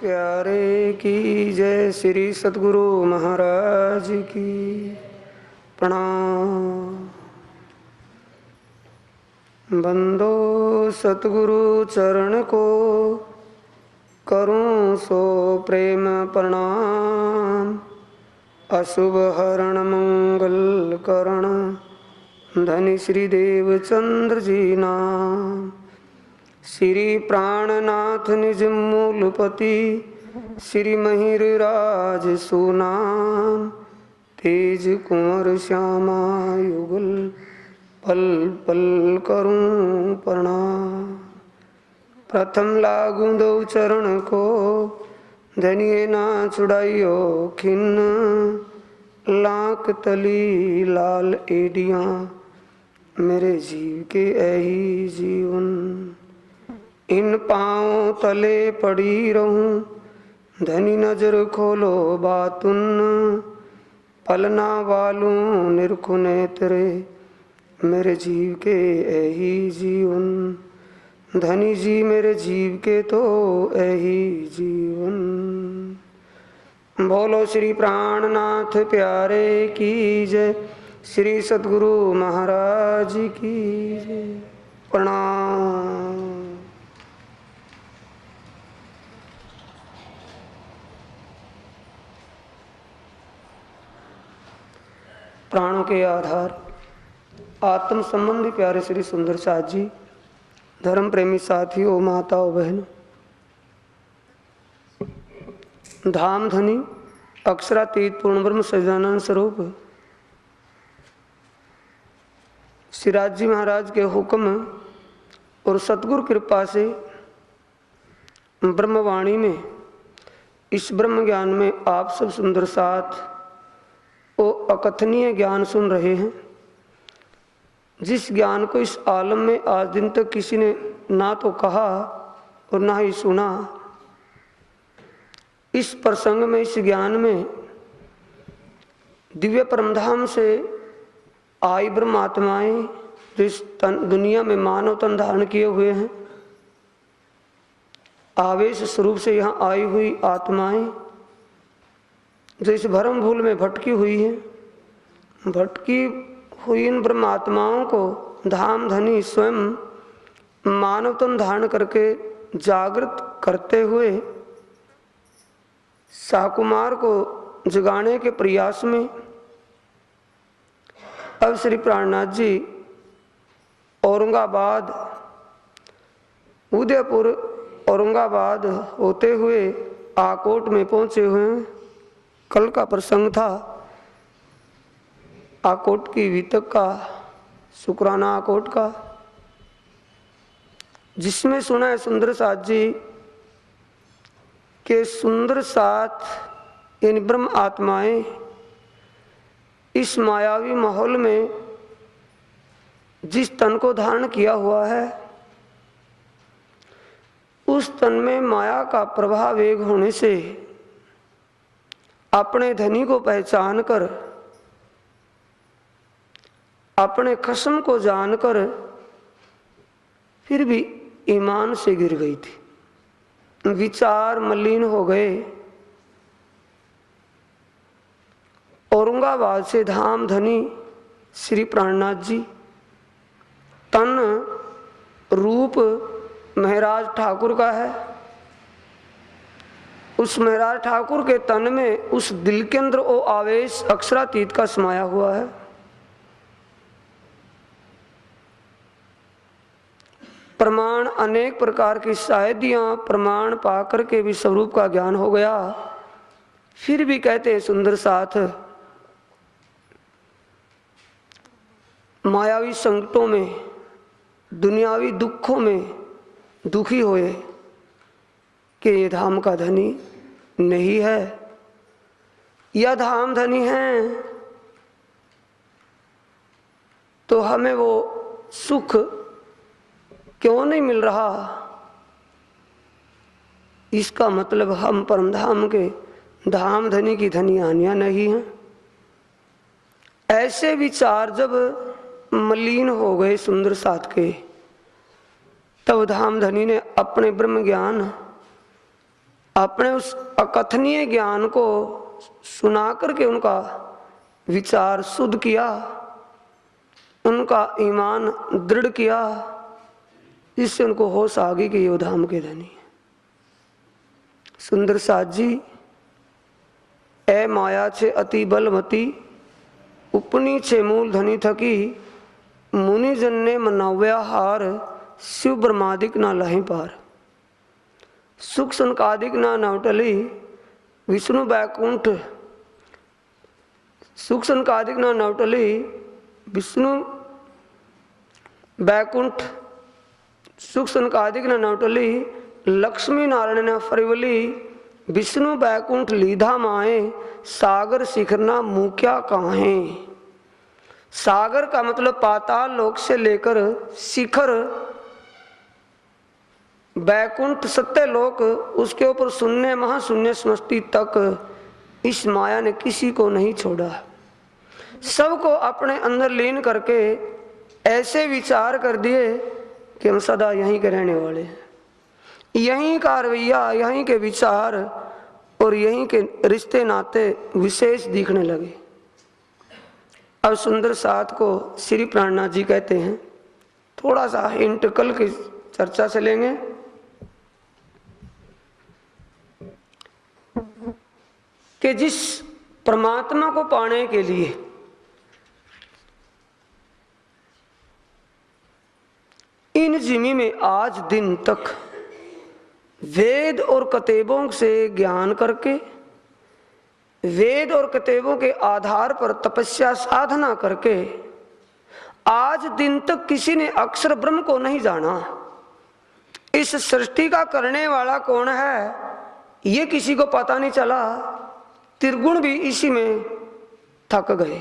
प्यारे की जय। श्री सतगुरु महाराज की प्रणाम। बंदो सतगुरु चरण को करूं सो प्रेम प्रणाम। अशुभ हरण मंगल करण धनी श्री देव चंद्र जी नाम। श्री प्राणनाथ निज मूलपति श्री महिर राज सुनाम। तेज कुंवर श्यामा युगल पल पल करूं प्रणाम। प्रथम लागू दो चरण को धनिए ना छुड़ाइयो खिन्न। लाख तली लाल एडियाँ मेरे जीव के ऐही जीवन। इन पाँव तले पड़ी रहूं धनी नजर खोलो बातुन। पलना वालूं निरखुने तेरे मेरे जीव के ऐही जीवन। धनी जी मेरे जीव के तो ऐही जीवन। बोलो श्री प्राणनाथ प्यारे की जय। श्री सतगुरु महाराज की जय। प्रणाम। प्राणों के आधार आत्म संबंधी प्यारे श्री सुंदर साथ जी, धर्म प्रेमी साथियों, माताओं, बहनों, धाम धनी अक्षरातीत पूर्ण ब्रह्म सच्चिदानंद स्वरूप श्रीराज जी महाराज के हुक्म और सतगुरु कृपा से ब्रह्मवाणी में इस ब्रह्म ज्ञान में आप सब सुंदर साथ वो अकथनीय ज्ञान सुन रहे हैं, जिस ज्ञान को इस आलम में आज दिन तक किसी ने ना तो कहा और ना ही सुना। इस प्रसंग में, इस ज्ञान में दिव्य परमधाम से आई ब्रह्म आत्माएं जो इस दुनिया में मानव तन धारण किए हुए हैं, आवेश स्वरूप से यहाँ आई हुई आत्माएं जो इस भरम भूल में भटकी हुई हैं, भटकी हुई इन ब्रह्म आत्माओं को धाम धनी स्वयं मानव तन धारण करके जागृत करते हुए साकुमार को जगाने के प्रयास में अब श्री प्राणनाथ जी औरंगाबाद, उदयपुर औरंगाबाद होते हुए आकोट में पहुंचे हुए हैं। कल का प्रसंग था आकोट की वितक का, शुक्राना आकोट का, जिसमें सुना है सुंदर साथ जी के सुंदर साथ यानी ब्रह्म आत्माएं इस मायावी माहौल में जिस तन को धारण किया हुआ है, उस तन में माया का प्रभाव वेग होने से अपने धनी को पहचान कर, अपने खस्म को जानकर फिर भी ईमान से गिर गई थी। विचार मलिन हो गए। औरंगाबाद से धाम धनी श्री प्राणनाथ जी, तन रूप महाराज ठाकुर का है। उस महाराज ठाकुर के तन में, उस दिल के अंदर वो आवेश अक्षरातीत का समाया हुआ है। प्रमाण अनेक प्रकार की शायदियाँ प्रमाण पाकर के भी स्वरूप का ज्ञान हो गया। फिर भी कहते हैं सुंदर साथ मायावी संकटों में, दुनियावी दुखों में दुखी होए कि ये धाम का धनी नहीं है या धाम धनी है तो हमें वो सुख क्यों नहीं मिल रहा। इसका मतलब हम परमधाम के धाम धनी की धनियानियां नहीं हैं। ऐसे विचार जब मलिन हो गए सुंदर साथ के, तब धाम धनी ने अपने ब्रह्म ज्ञान अपने उस अकथनीय ज्ञान को सुना करके उनका विचार शुद्ध किया, उनका ईमान दृढ़ किया, इससे उनको होश आ गई कि ये धाम के धनी है। सुंदर साथ जी, ए माया छे अति बलमती, उपनी छे मूल धनी थकी, मुनिजन ने मनाव्या हार, शिव ब्रह्मादिक ना लही पार। सुख संकादिक ना नवटली, विष्णु बैकुंठ, सुख संकादिक ना नवटली, विष्णु बैकुंठ, सुख संकादिक न नवटली, लक्ष्मी नारायण न फरिवली, विष्णु बैकुंठ लीधा माए, सागर शिखरना मुक्या काहे। सागर का मतलब पाताल लोक से लेकर शिखर बैकुंठ सत्य लोक, उसके ऊपर शून्य महाशून्य समष्टि तक इस माया ने किसी को नहीं छोड़ा। सबको अपने अंदर लीन करके ऐसे विचार कर दिए कि हम सदा यहीं के रहने वाले हैं, यहीं का रवैया, यहीं के विचार और यहीं के रिश्ते नाते विशेष दिखने लगे। अब सुंदर साथ को श्री प्राणनाथ जी कहते हैं, थोड़ा सा हिंट कल की चर्चा से लेंगे। कि जिस परमात्मा को पाने के लिए इन जिमी में आज दिन तक वेद और कतेबों से ज्ञान करके, वेद और कतेबों के आधार पर तपस्या साधना करके आज दिन तक किसी ने अक्षर ब्रह्म को नहीं जाना। इस सृष्टि का करने वाला कौन है ये किसी को पता नहीं चला। त्रिगुण भी इसी में थक गए।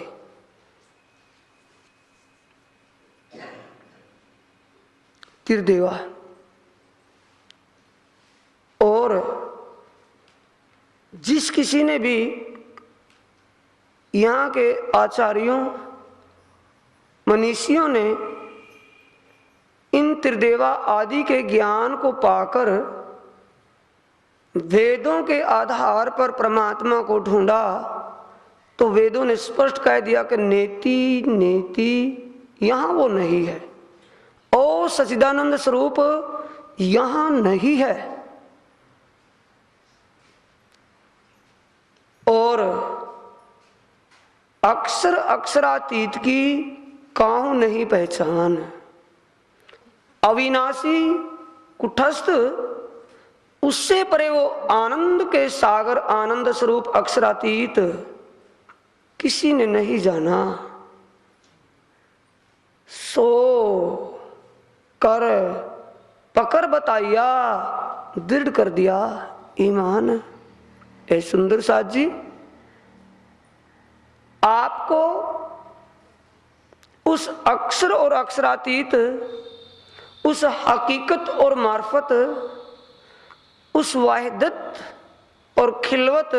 त्रिदेवा और जिस किसी ने भी यहाँ के आचार्यों मनीषियों ने इन त्रिदेवा आदि के ज्ञान को पाकर वेदों के आधार पर परमात्मा को ढूंढा तो वेदों ने स्पष्ट कह दिया कि नेति नेति यहाँ वो नहीं है, ओ सच्चिदानंद स्वरूप यहाँ नहीं है। और अक्षर अक्षरातीत की काहू नहीं पहचान, अविनाशी कुटस्थ उससे परे वो आनंद के सागर आनंद स्वरूप अक्षरातीत किसी ने नहीं जाना। सो कर पकड़ बताइया दृढ़ कर दिया ईमान। ए सुंदर साथ जी, आपको उस अक्षर और अक्षरातीत, उस हकीकत और मार्फत, उस वाहिदत और खिलवत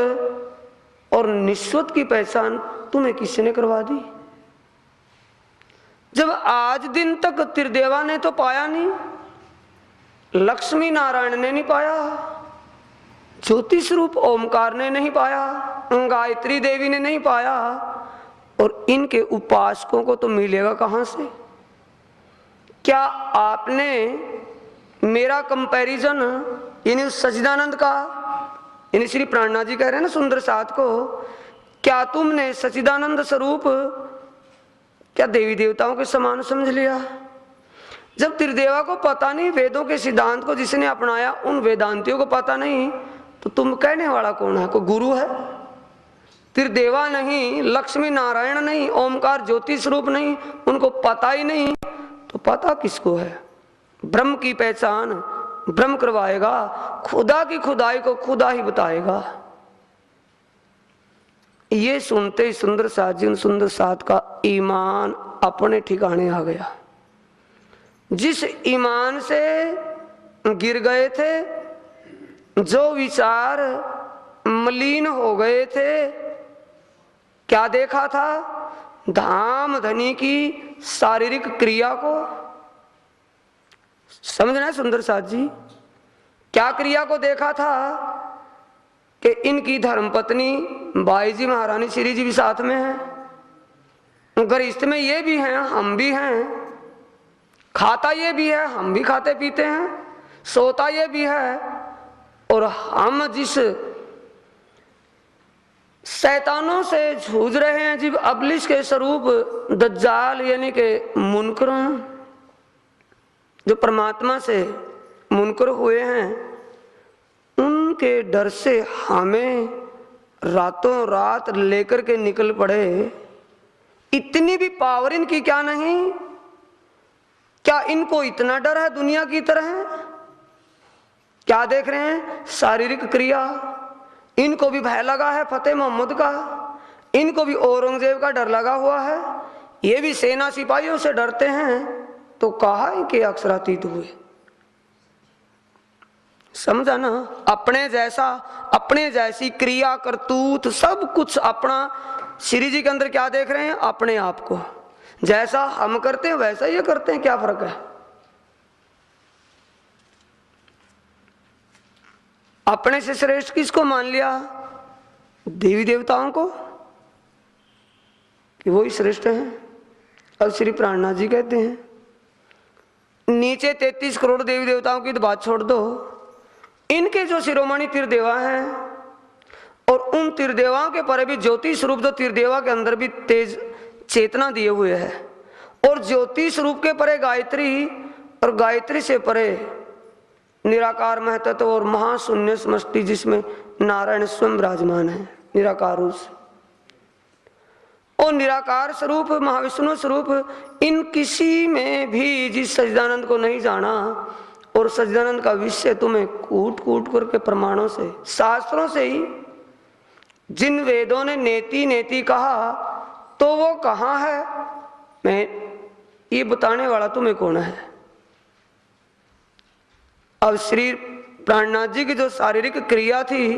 और निस्वत की पहचान तुम्हें किसी ने करवा दी। जब आज दिन तक त्रिदेवा ने तो पाया नहीं, लक्ष्मी नारायण ने नहीं पाया, ज्योति स्वरूप ओमकार ने नहीं पाया, गायत्री देवी ने नहीं पाया, और इनके उपासकों को तो मिलेगा कहां से। क्या आपने मेरा कंपैरिजन यानी सच्चिदानंद का, यानी श्री प्राणनाथ जी कह रहे हैं ना सुंदर साथ को, क्या तुमने सच्चिदानंद स्वरूप क्या देवी देवताओं के समान समझ लिया। जब त्रिदेवा को पता नहीं, वेदों के सिद्धांत को जिसने अपनाया उन वेदांतियों को पता नहीं, तो तुम कहने वाला कौन है। कोई गुरु है? त्रिदेवा नहीं, लक्ष्मी नारायण नहीं, ओमकार ज्योति स्वरूप नहीं, उनको पता ही नहीं, तो पता किसको है। ब्रह्म की पहचान ब्रह्म करवाएगा, खुदा की खुदाई को खुदा ही बताएगा। ये सुनते ही सुंदर साथ जी, सुंदर साथ का ईमान अपने ठिकाने आ गया। जिस ईमान से गिर गए थे, जो विचार मलिन हो गए थे, क्या देखा था? धाम धनी की शारीरिक क्रिया को। समझना है सुंदर साथ जी, क्या क्रिया को देखा था? कि इनकी धर्मपत्नी बाई जी महारानी श्री जी भी साथ में है, गृहस्थ में ये भी हैं, हम भी हैं, खाता ये भी है, हम भी खाते पीते हैं, सोता ये भी है, और हम जिस शैतानों से जूझ रहे हैं, जब अबलिश के स्वरूप दज्जाल यानी के मुनकरों, जो परमात्मा से मुनकर हुए हैं, उनके डर से हमें रातों रात लेकर के निकल पड़े। इतनी भी पावर इनकी क्या नहीं? क्या इनको इतना डर है दुनिया की तरह? क्या देख रहे हैं? शारीरिक क्रिया। इनको भी भय लगा है फतेह मोहम्मद का, इनको भी औरंगजेब का डर लगा हुआ है, ये भी सेना सिपाहियों से डरते हैं, तो कहा कि अक्षरातीत हुए। समझा ना? अपने जैसा, अपने जैसी क्रिया करतूत सब कुछ अपना। श्री जी के अंदर क्या देख रहे हैं? अपने आप को। जैसा हम करते हैं वैसा ये करते हैं, क्या फर्क है? अपने से श्रेष्ठ किसको मान लिया? देवी देवताओं को, कि वो ही श्रेष्ठ हैं। अब श्री प्राणनाथ जी कहते हैं, नीचे 33 करोड़ देवी देवताओं की तो बात छोड़ दो, इनके जो शिरोमणि तीर्देवा हैं, और उन तीर्देवाओं के परे भी ज्योति स्वरूप, जो तीर्देवा के अंदर भी तेज चेतना दिए हुए है, और ज्योति स्वरूप के परे गायत्री, और गायत्री से परे निराकार महतत्व और महाशून्य समष्टि, जिसमें नारायण स्वयं विराजमान है, निराकार रूप। और निराकार स्वरूप महाविष्णु स्वरूप, इन किसी में भी जिस सच्चिदानंद को नहीं जाना, और सच्चिदानंद का विषय तुम्हें कूट कूट करके प्रमाणों से, शास्त्रों से ही, जिन वेदों ने नेति नेति कहा, तो वो कहाँ है? मैं ये बताने वाला तुम्हें कौन है? अब श्री प्राणनाथ जी की जो शारीरिक क्रिया थी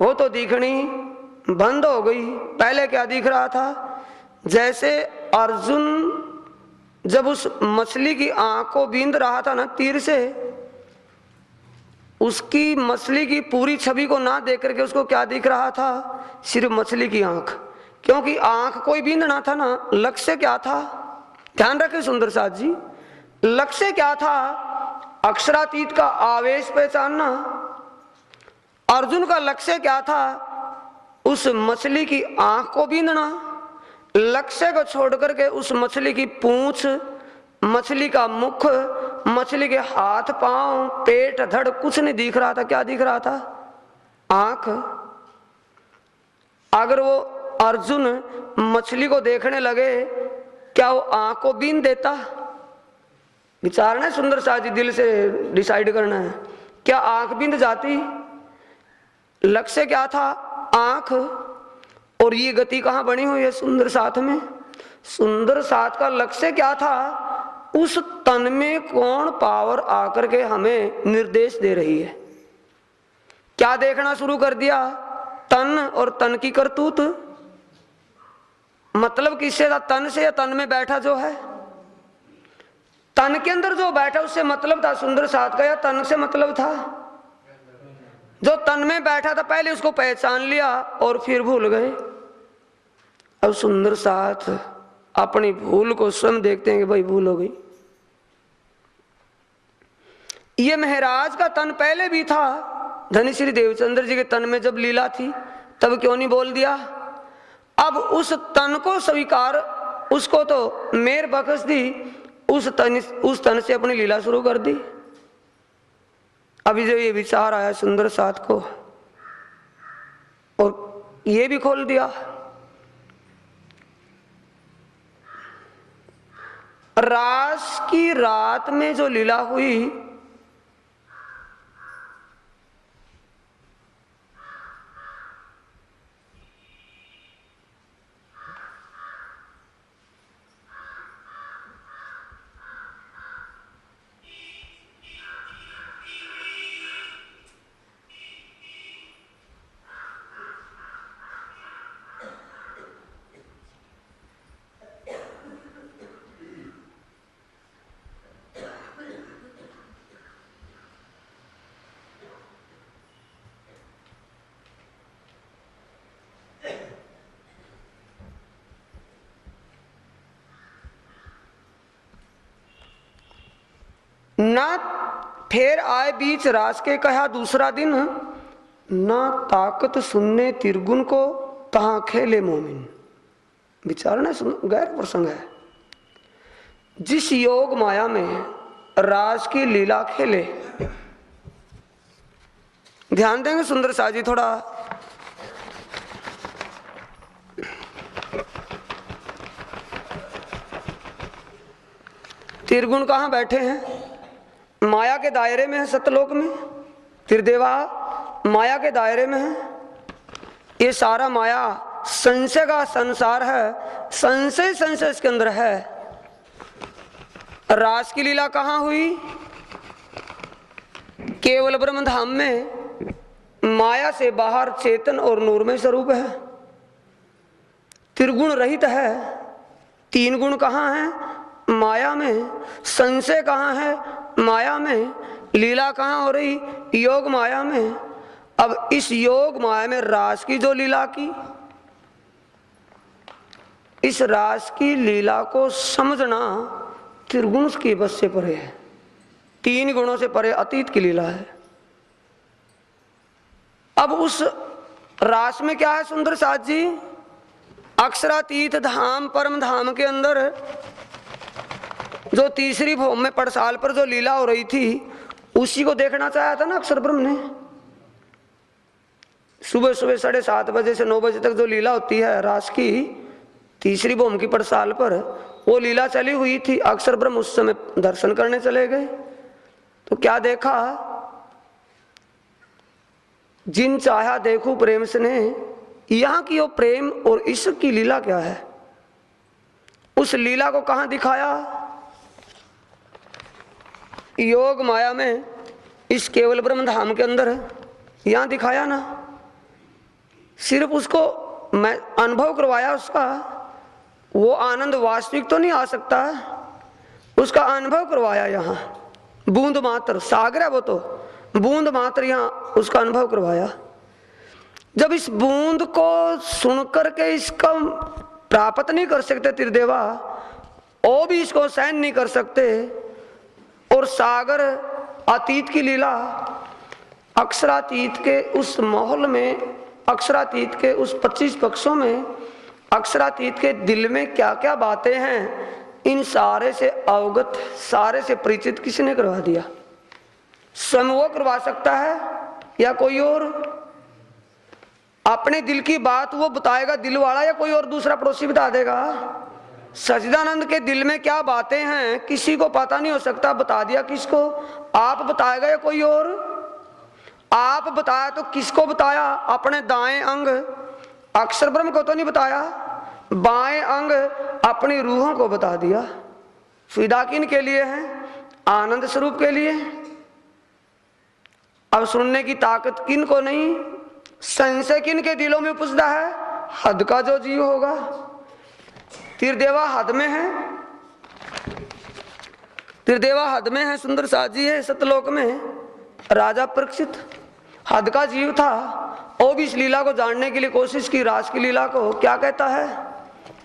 वो तो दिखनी बंद हो गई। पहले क्या दिख रहा था? जैसे अर्जुन जब उस मछली की आंख को बींद रहा था ना तीर से, उसकी मछली की पूरी छवि को ना देख करके उसको क्या दिख रहा था? सिर्फ मछली की आंख। क्योंकि आंख कोई बींदना था ना, लक्ष्य क्या था? ध्यान रखें सुंदर साथ जी, लक्ष्य क्या था? अक्षरातीत का आवेश पहचानना। अर्जुन का लक्ष्य क्या था? उस मछली की आंख को बींदना। लक्ष्य को छोड़ करके उस मछली की पूंछ, मछली का मुख, मछली के हाथ पांव, पेट धड़ कुछ नहीं दिख रहा था। क्या दिख रहा था? आंख। अगर वो अर्जुन मछली को देखने लगे, क्या वो आंख को बींद देता? विचारना है सुंदर साथ जी, दिल से डिसाइड करना है। क्या आंख बींद जाती? लक्ष्य क्या था? आंख। और ये गति कहां बनी हुई है? सुंदर साथ में। सुंदर साथ का लक्ष्य क्या था? उस तन में कौन पावर आकर के हमें निर्देश दे रही है? क्या देखना शुरू कर दिया? तन और तन की करतूत। मतलब किससे था? तन से, या तन में बैठा जो है? तन के अंदर जो बैठा उससे मतलब था सुंदर साथ का, या तन से मतलब था? जो तन में बैठा था पहले उसको पहचान लिया और फिर भूल गए। अब सुंदर साथ अपनी भूल को स्वयं देखते हैं कि भाई भूल हो गई। ये महाराज का तन पहले भी था। धनी श्री देवचंद्र जी के तन में जब लीला थी तब क्यों नहीं बोल दिया? अब उस तन को स्वीकार, उसको तो मेर बख्श दी, उस तन से अपनी लीला शुरू कर दी। अभी जो ये विचार आया सुंदर साथ को, और ये भी खोल दिया। रास की रात में जो लीला हुई, ना फेर आए बीच रास के कहा दूसरा दिन, ना ताकत सुनने तिरगुन को तहां खेले मोमिन। विचारना गैर प्रसंग है। जिस योग माया में रास की लीला खेले, ध्यान देंगे सुंदर साह जी थोड़ा। त्रिगुण कहाँ बैठे हैं? माया के दायरे में है, सतलोक में। त्रिदेवा माया के दायरे में है। ये सारा माया संशय का संसार है, संशय संशय इसके अंदर है। रास की लीला कहाँ हुई? केवल ब्रह्म धाम में। माया से बाहर चेतन और नूरमय स्वरूप है, त्रिगुण रहित है। तीन गुण कहाँ है? माया में। संशय कहाँ है? माया में। लीला कहाँ हो रही? योग माया में। अब इस योग माया में रास की जो लीला की, इस रास की लीला को समझना त्रिगुण की बस से परे है, तीन गुणों से परे अतीत की लीला है। अब उस रास में क्या है सुंदर साथ जी? अक्षरातीत धाम परम धाम के अंदर जो तीसरी भौम में पड़साल पर जो लीला हो रही थी, उसी को देखना चाहा था ना अक्षर ब्रह्म ने। सुबह सुबह 7:30 बजे से 9 बजे तक जो लीला होती है रास की, तीसरी भौम की पड़साल पर वो लीला चली हुई थी। अक्षर ब्रह्म उस समय दर्शन करने चले गए तो क्या देखा? जिन चाहा देखूं प्रेम स्नेह, यहां की वो प्रेम और ईश्वर की लीला क्या है? उस लीला को कहां दिखाया? योग माया में, इस केवल ब्रह्म धाम के अंदर यहां दिखाया ना। सिर्फ उसको मैं अनुभव करवाया उसका, वो आनंद वास्तविक तो नहीं आ सकता, उसका अनुभव करवाया। यहाँ बूंद मात्र, सागर है वो तो, बूंद मात्र यहाँ उसका अनुभव करवाया। जब इस बूंद को सुनकर के इसका प्राप्त नहीं कर सकते त्रिदेवा, वो भी इसको सहन नहीं कर सकते, और सागर अतीत की लीला, अक्षरातीत के उस माहौल में, अक्षरातीत के उस 25 पक्षों में, अक्षरातीत के दिल में क्या क्या बातें हैं, इन सारे से अवगत, सारे से परिचित किसने करवा दिया? स्वयं वो करवा सकता है या कोई और? अपने दिल की बात वो बताएगा दिल वाला, या कोई और दूसरा पड़ोसी बता देगा? सच्चिदानंद के दिल में क्या बातें हैं किसी को पता नहीं हो सकता। बता दिया किसको? आप बताएगा या कोई और? आप बताया तो किसको बताया? अपने दाएं अंग अक्षर ब्रह्म को तो नहीं बताया, बाएं अंग अपनी रूहों को बता दिया। सुविधा किन के लिए है? आनंद स्वरूप के लिए। अब सुनने की ताकत किन को नहीं? संशय किन के दिलों में उपजता है? हद का जो जीव होगा। त्रिदेवा हद में है, त्रिदेवा हद में है। सुंदर साजी है सतलोक में। राजा परीक्षित हद का जीव था, वो भी इस लीला को जानने के लिए कोशिश की, रास की लीला को। क्या कहता है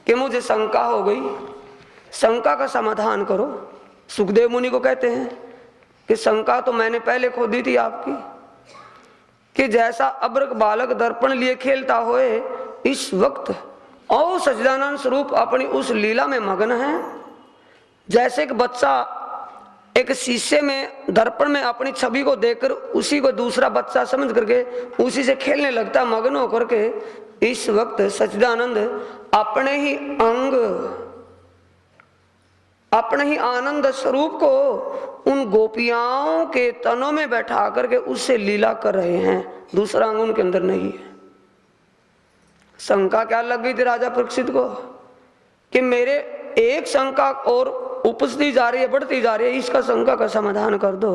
कि मुझे शंका हो गई, शंका का समाधान करो। सुखदेव मुनि को कहते हैं कि शंका तो मैंने पहले खो दी थी आपकी, कि जैसा अब्रक बालक दर्पण लिए खेलता होए, इस वक्त और सच्चिदानंद स्वरूप अपनी उस लीला में मग्न है। जैसे एक बच्चा एक शीशे में, दर्पण में अपनी छवि को देखकर उसी को दूसरा बच्चा समझ करके उसी से खेलने लगता, मग्न होकर के, इस वक्त सच्चिदानंद अपने ही अंग, अपने ही आनंद स्वरूप को उन गोपियाओं के तनों में बैठा करके उससे लीला कर रहे हैं। दूसरा अंग उनके अंदर नहीं है। शंका क्या लग गई थी राजा परीक्षित को कि मेरे एक शंका और उपजती जा रही है, बढ़ती जा रही है, इसका शंका का समाधान कर दो।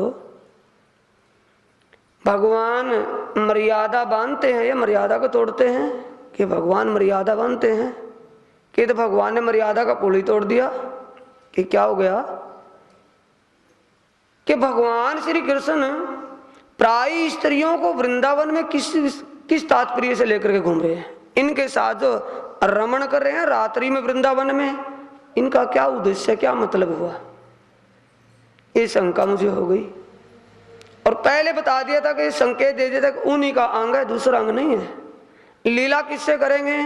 भगवान मर्यादा बांधते हैं या मर्यादा को तोड़ते हैं? कि भगवान मर्यादा बांधते हैं। कि तो भगवान ने मर्यादा का पुल ही तोड़ दिया कि क्या हो गया? कि भगवान श्री कृष्ण प्राय स्त्रियों को वृंदावन में किस तात्पर्य से लेकर के घूम रहे हैं? इनके साथ जो रमण कर रहे हैं रात्रि में वृंदावन में, इनका क्या उद्देश्य, क्या मतलब हुआ? ये शंका मुझे हो गई। और पहले बता दिया था कि संकेत दे दिया था कि उन्हीं का अंग है, दूसरा अंग नहीं है। लीला किससे करेंगे?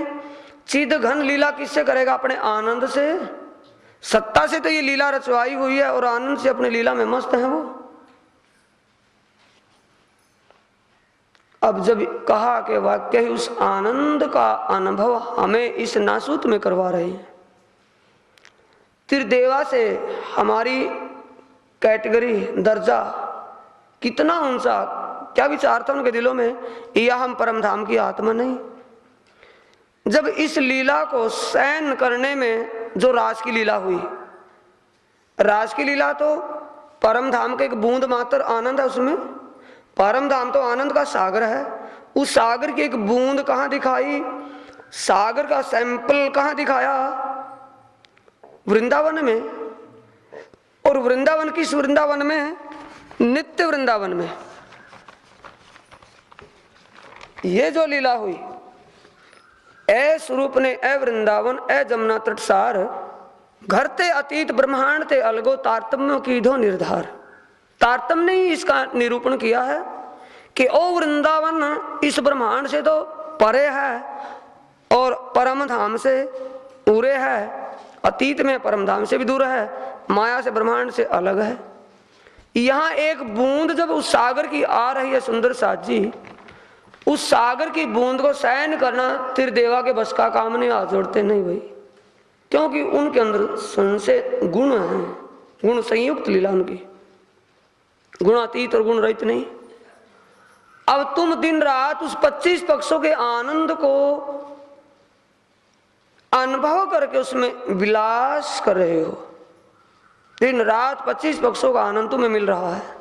चिद घन लीला किससे करेगा? अपने आनंद से। सत्ता से तो ये लीला रचवाई हुई है और आनंद से अपनी लीला में मस्त है वो। अब जब कहा कि वाक्य ही उस आनंद का अनुभव हमें इस नासूत में करवा रहे हैं, त्रिदेवा से हमारी कैटेगरी दर्जा कितना ऊंचा, क्या विचार था उनके दिलों में? यह हम परम धाम की आत्मा नहीं। जब इस लीला को सहन करने में जो रास की लीला हुई, रास की लीला तो परम धाम के एक बूंद मात्र आनंद है उसमें। परम धाम तो आनंद का सागर है, उस सागर की एक बूंद कहां दिखाई? सागर का सैंपल कहां दिखाया? वृंदावन में। और वृंदावन किस वृंदावन में? नित्य वृंदावन में। ये जो लीला हुई, ए स्वरूप ने ए वृंदावन ए जमुना तटसार, घर ते अतीत ब्रह्मांड ते अलगो तारतम्यों की धो निर्धार। तारतम्य ने ही इसका निरूपण किया है कि ओ वृंदावन इस ब्रह्मांड से तो परे है और परम धाम से पूरे है, अतीत में परम धाम से भी दूर है, माया से ब्रह्मांड से अलग है। यहां एक बूंद जब उस सागर की आ रही है सुंदर साथ जी, उस सागर की बूंद को सहन करना त्रिदेवा के बस का काम नहीं। हाथ जोड़ते नहीं भाई, क्योंकि उनके अंदर संशय गुण है, गुण संयुक्त लीला उनकी, गुणातीत और गुण रहित नहीं। अब तुम दिन रात उस 25 पक्षों के आनंद को अनुभव करके उसमें विलास कर रहे हो। दिन रात 25 पक्षों का आनंद तुम्हें मिल रहा है।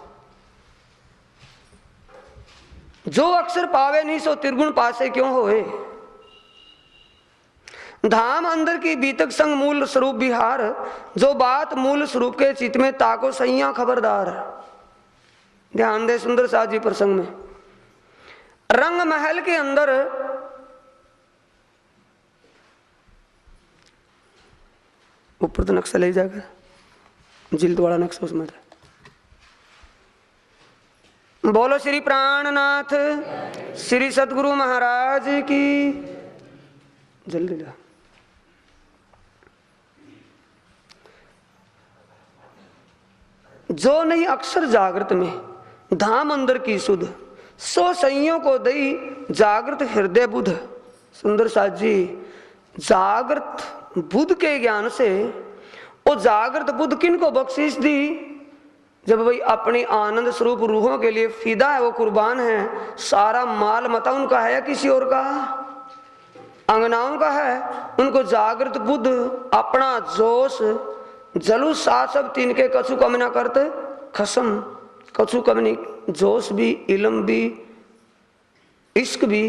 जो अक्षर पावे नहीं सो त्रिगुण पासे क्यों होए। धाम अंदर की बीतक संग मूल स्वरूप बिहार, जो बात मूल स्वरूप के चित्त में ताको सैया खबरदार। ध्यान दे सुंदर साथ जी प्रसंग में, रंग महल के अंदर ऊपर तो नक्शा ले जाकर, जिल्द वाला नक्शा उसमें था। बोलो श्री प्राणनाथ श्री सद्गुरु महाराज की। जल्दी ला। जो नहीं अक्षर जागृत में धाम अंदर की सुध, सो सैयों को दई जागृत हृदय बुध। सुंदर साथ जी, जागृत बुध के ज्ञान से वो जागृत बुध किन को बख्शीश दी? जब वही अपनी आनंद स्वरूप रूहों के लिए फिदा है, वो कुर्बान है। सारा माल मता उनका है या किसी और का? अंगनाओं का है। उनको जागृत बुद्ध अपना जोश जलू साथ सब तीन के कछु कम ना करते खसम। कछु कम नहीं, जोश भी, इल्म भी, इश्क भी,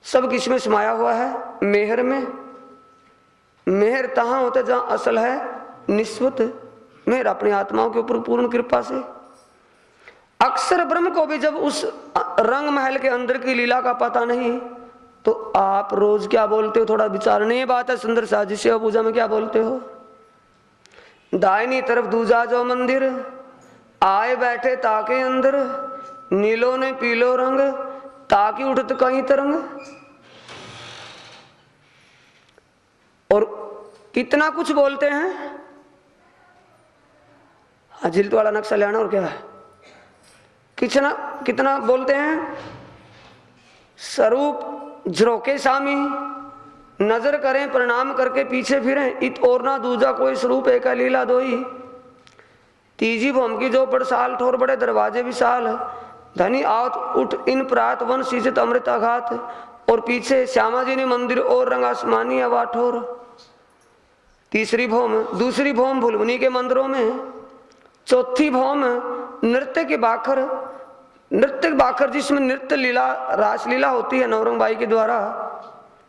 सब किस में समाया हुआ है? मेहर में। मेहर तहां होता जहां असल है निस्वत। मेहर अपनी आत्माओं के ऊपर पूर्ण कृपा से। अक्षर ब्रह्म को भी जब उस रंग महल के अंदर की लीला का पता नहीं, तो आप रोज क्या बोलते हो? थोड़ा विचारणीय बात है। सुंदर साथ जी सेवा पूजा में क्या बोलते हो? दाहिनी तरफ दूजा जो मंदिर, आए बैठे ताके अंदर, नीलो ने पीलो रंग, ताकि उठत कहीं तरंग। और कितना कुछ बोलते हैं। जिल्द वाला नक्शा ले आना। और क्या है, कितना बोलते हैं। स्वरूप झरोके सामी, नजर करें प्रणाम करके पीछे फिरें, इत और ना दूजा कोई स्वरूप एक लीला दोई। तीजी भूम की जो साल ठोर बड़े दरवाजे विशाल, धनी आवत उठ इन प्रात वन शीजित अमृत आघात। और पीछे श्यामा जी ने मंदिर और रंग आसमानी हवा ठोर। तीसरी भौम, दूसरी भौम भुलवनी के मंदिरों में। चौथी भौम नृत्य के बाखर, नृत्य बाखर जिसमें नृत्य लीला रासलीला होती है नवरंग बाई के द्वारा।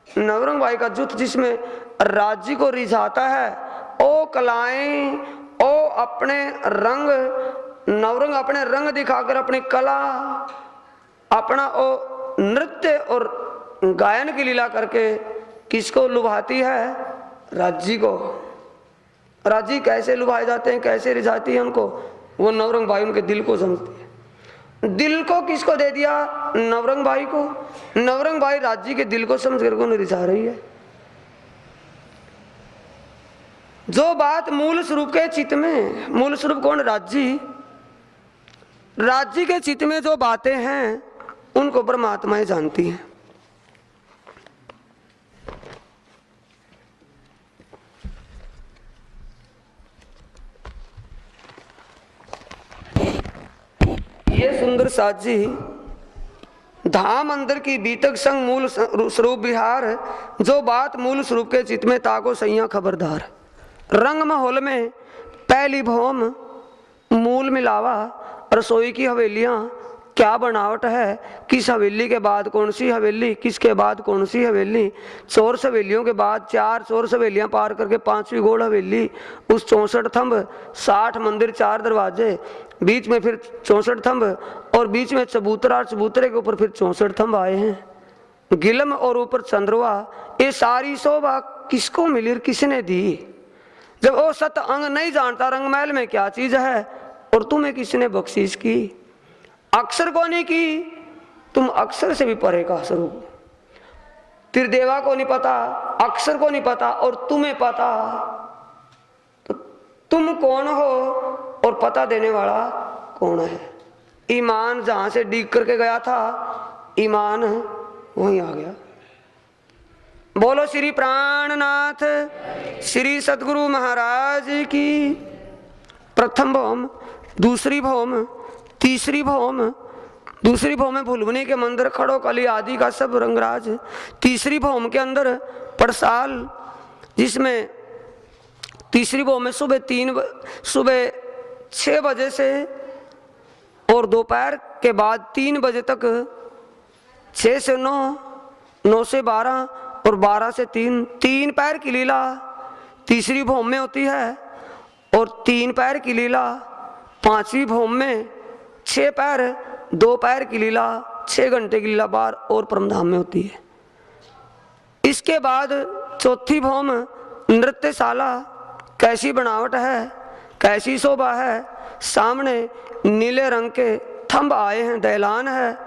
नवरंग बाई का जुट जिसमें राज्य को रिझाता है। ओ कलाएं, ओ अपने रंग, नवरंग अपने रंग दिखाकर अपनी कला, अपना ओ नृत्य और गायन की लीला करके किसको लुभाती है? राज्य को। राज्य कैसे लुभाए जाते हैं, कैसे रिझाती है उनको? वो नवरंग भाई उनके दिल को समझती है। दिल को किसको दे दिया? नवरंग भाई को। नवरंग भाई राज्य के दिल को समझ कर उन्हें रिझा रही है। जो बात मूल स्वरूप के चित्त में, मूल स्वरूप कौन? राज्य। राज्य के चित्त में जो बातें हैं उनको परमात्माएं जानती हैं। ये सुंदर साजी धाम अंदर की बीतक संग मूल स्वरूप विहार, जो बात मूल स्वरूप के चित्त में ताको सैया खबरदार। रंग महल में पहली भौम मूल मिलावा, रसोई की हवेलियां क्या बनावट है, किस हवेली के बाद कौन सी हवेली, किसके बाद कौन सी हवेली। चौर हवेलियों के बाद 4 चौर हवेलियां पार करके 5वीं गोल हवेली। उस 64 थंब 60 मंदिर 4 दरवाजे, बीच में फिर 64 थंब और बीच में चबूतरा, चबूतरे के ऊपर फिर 64 थंब आए हैं। गिलम और ऊपर चंद्रवा, ये सारी शोभा किसको मिली और किसने दी? जब वो सत अंग नहीं जानता रंगमहल में क्या चीज है, और तुम्हें किसने बख्शीश की? अक्षर को नहीं की, तुम अक्षर से भी परे का स्वरूप। त्रिदेवा को नहीं पता, अक्षर को नहीं पता, और तुम्हें पता, तो तुम कौन हो और पता देने वाला कौन है? ईमान जहां से डिग करके गया था, ईमान वहीं आ गया। बोलो श्री प्राणनाथ श्री सदगुरु महाराज की। प्रथम भौम, दूसरी भौम, तीसरी भौम। दूसरी भौम में भुलवनी के मंदिर खड़ो कली आदि का सब रंगराज। तीसरी भौम के अंदर परसाल, जिसमें तीसरी भौम में सुबह 6 बजे से और दोपहर के बाद 3 बजे तक 6 से 9, 9 से 12 और 12 से 3 पैर की लीला तीसरी भौम में होती है, और 3 पैर की लीला 5वीं भौम में, 6 पैर 2 पैर की लीला 6 घंटे की लीला बार और परमधाम में होती है। इसके बाद चौथी भौम नृत्यशाला, कैसी बनावट है, कैसी शोभा है। सामने नीले रंग के थंब आए हैं, दैलान है।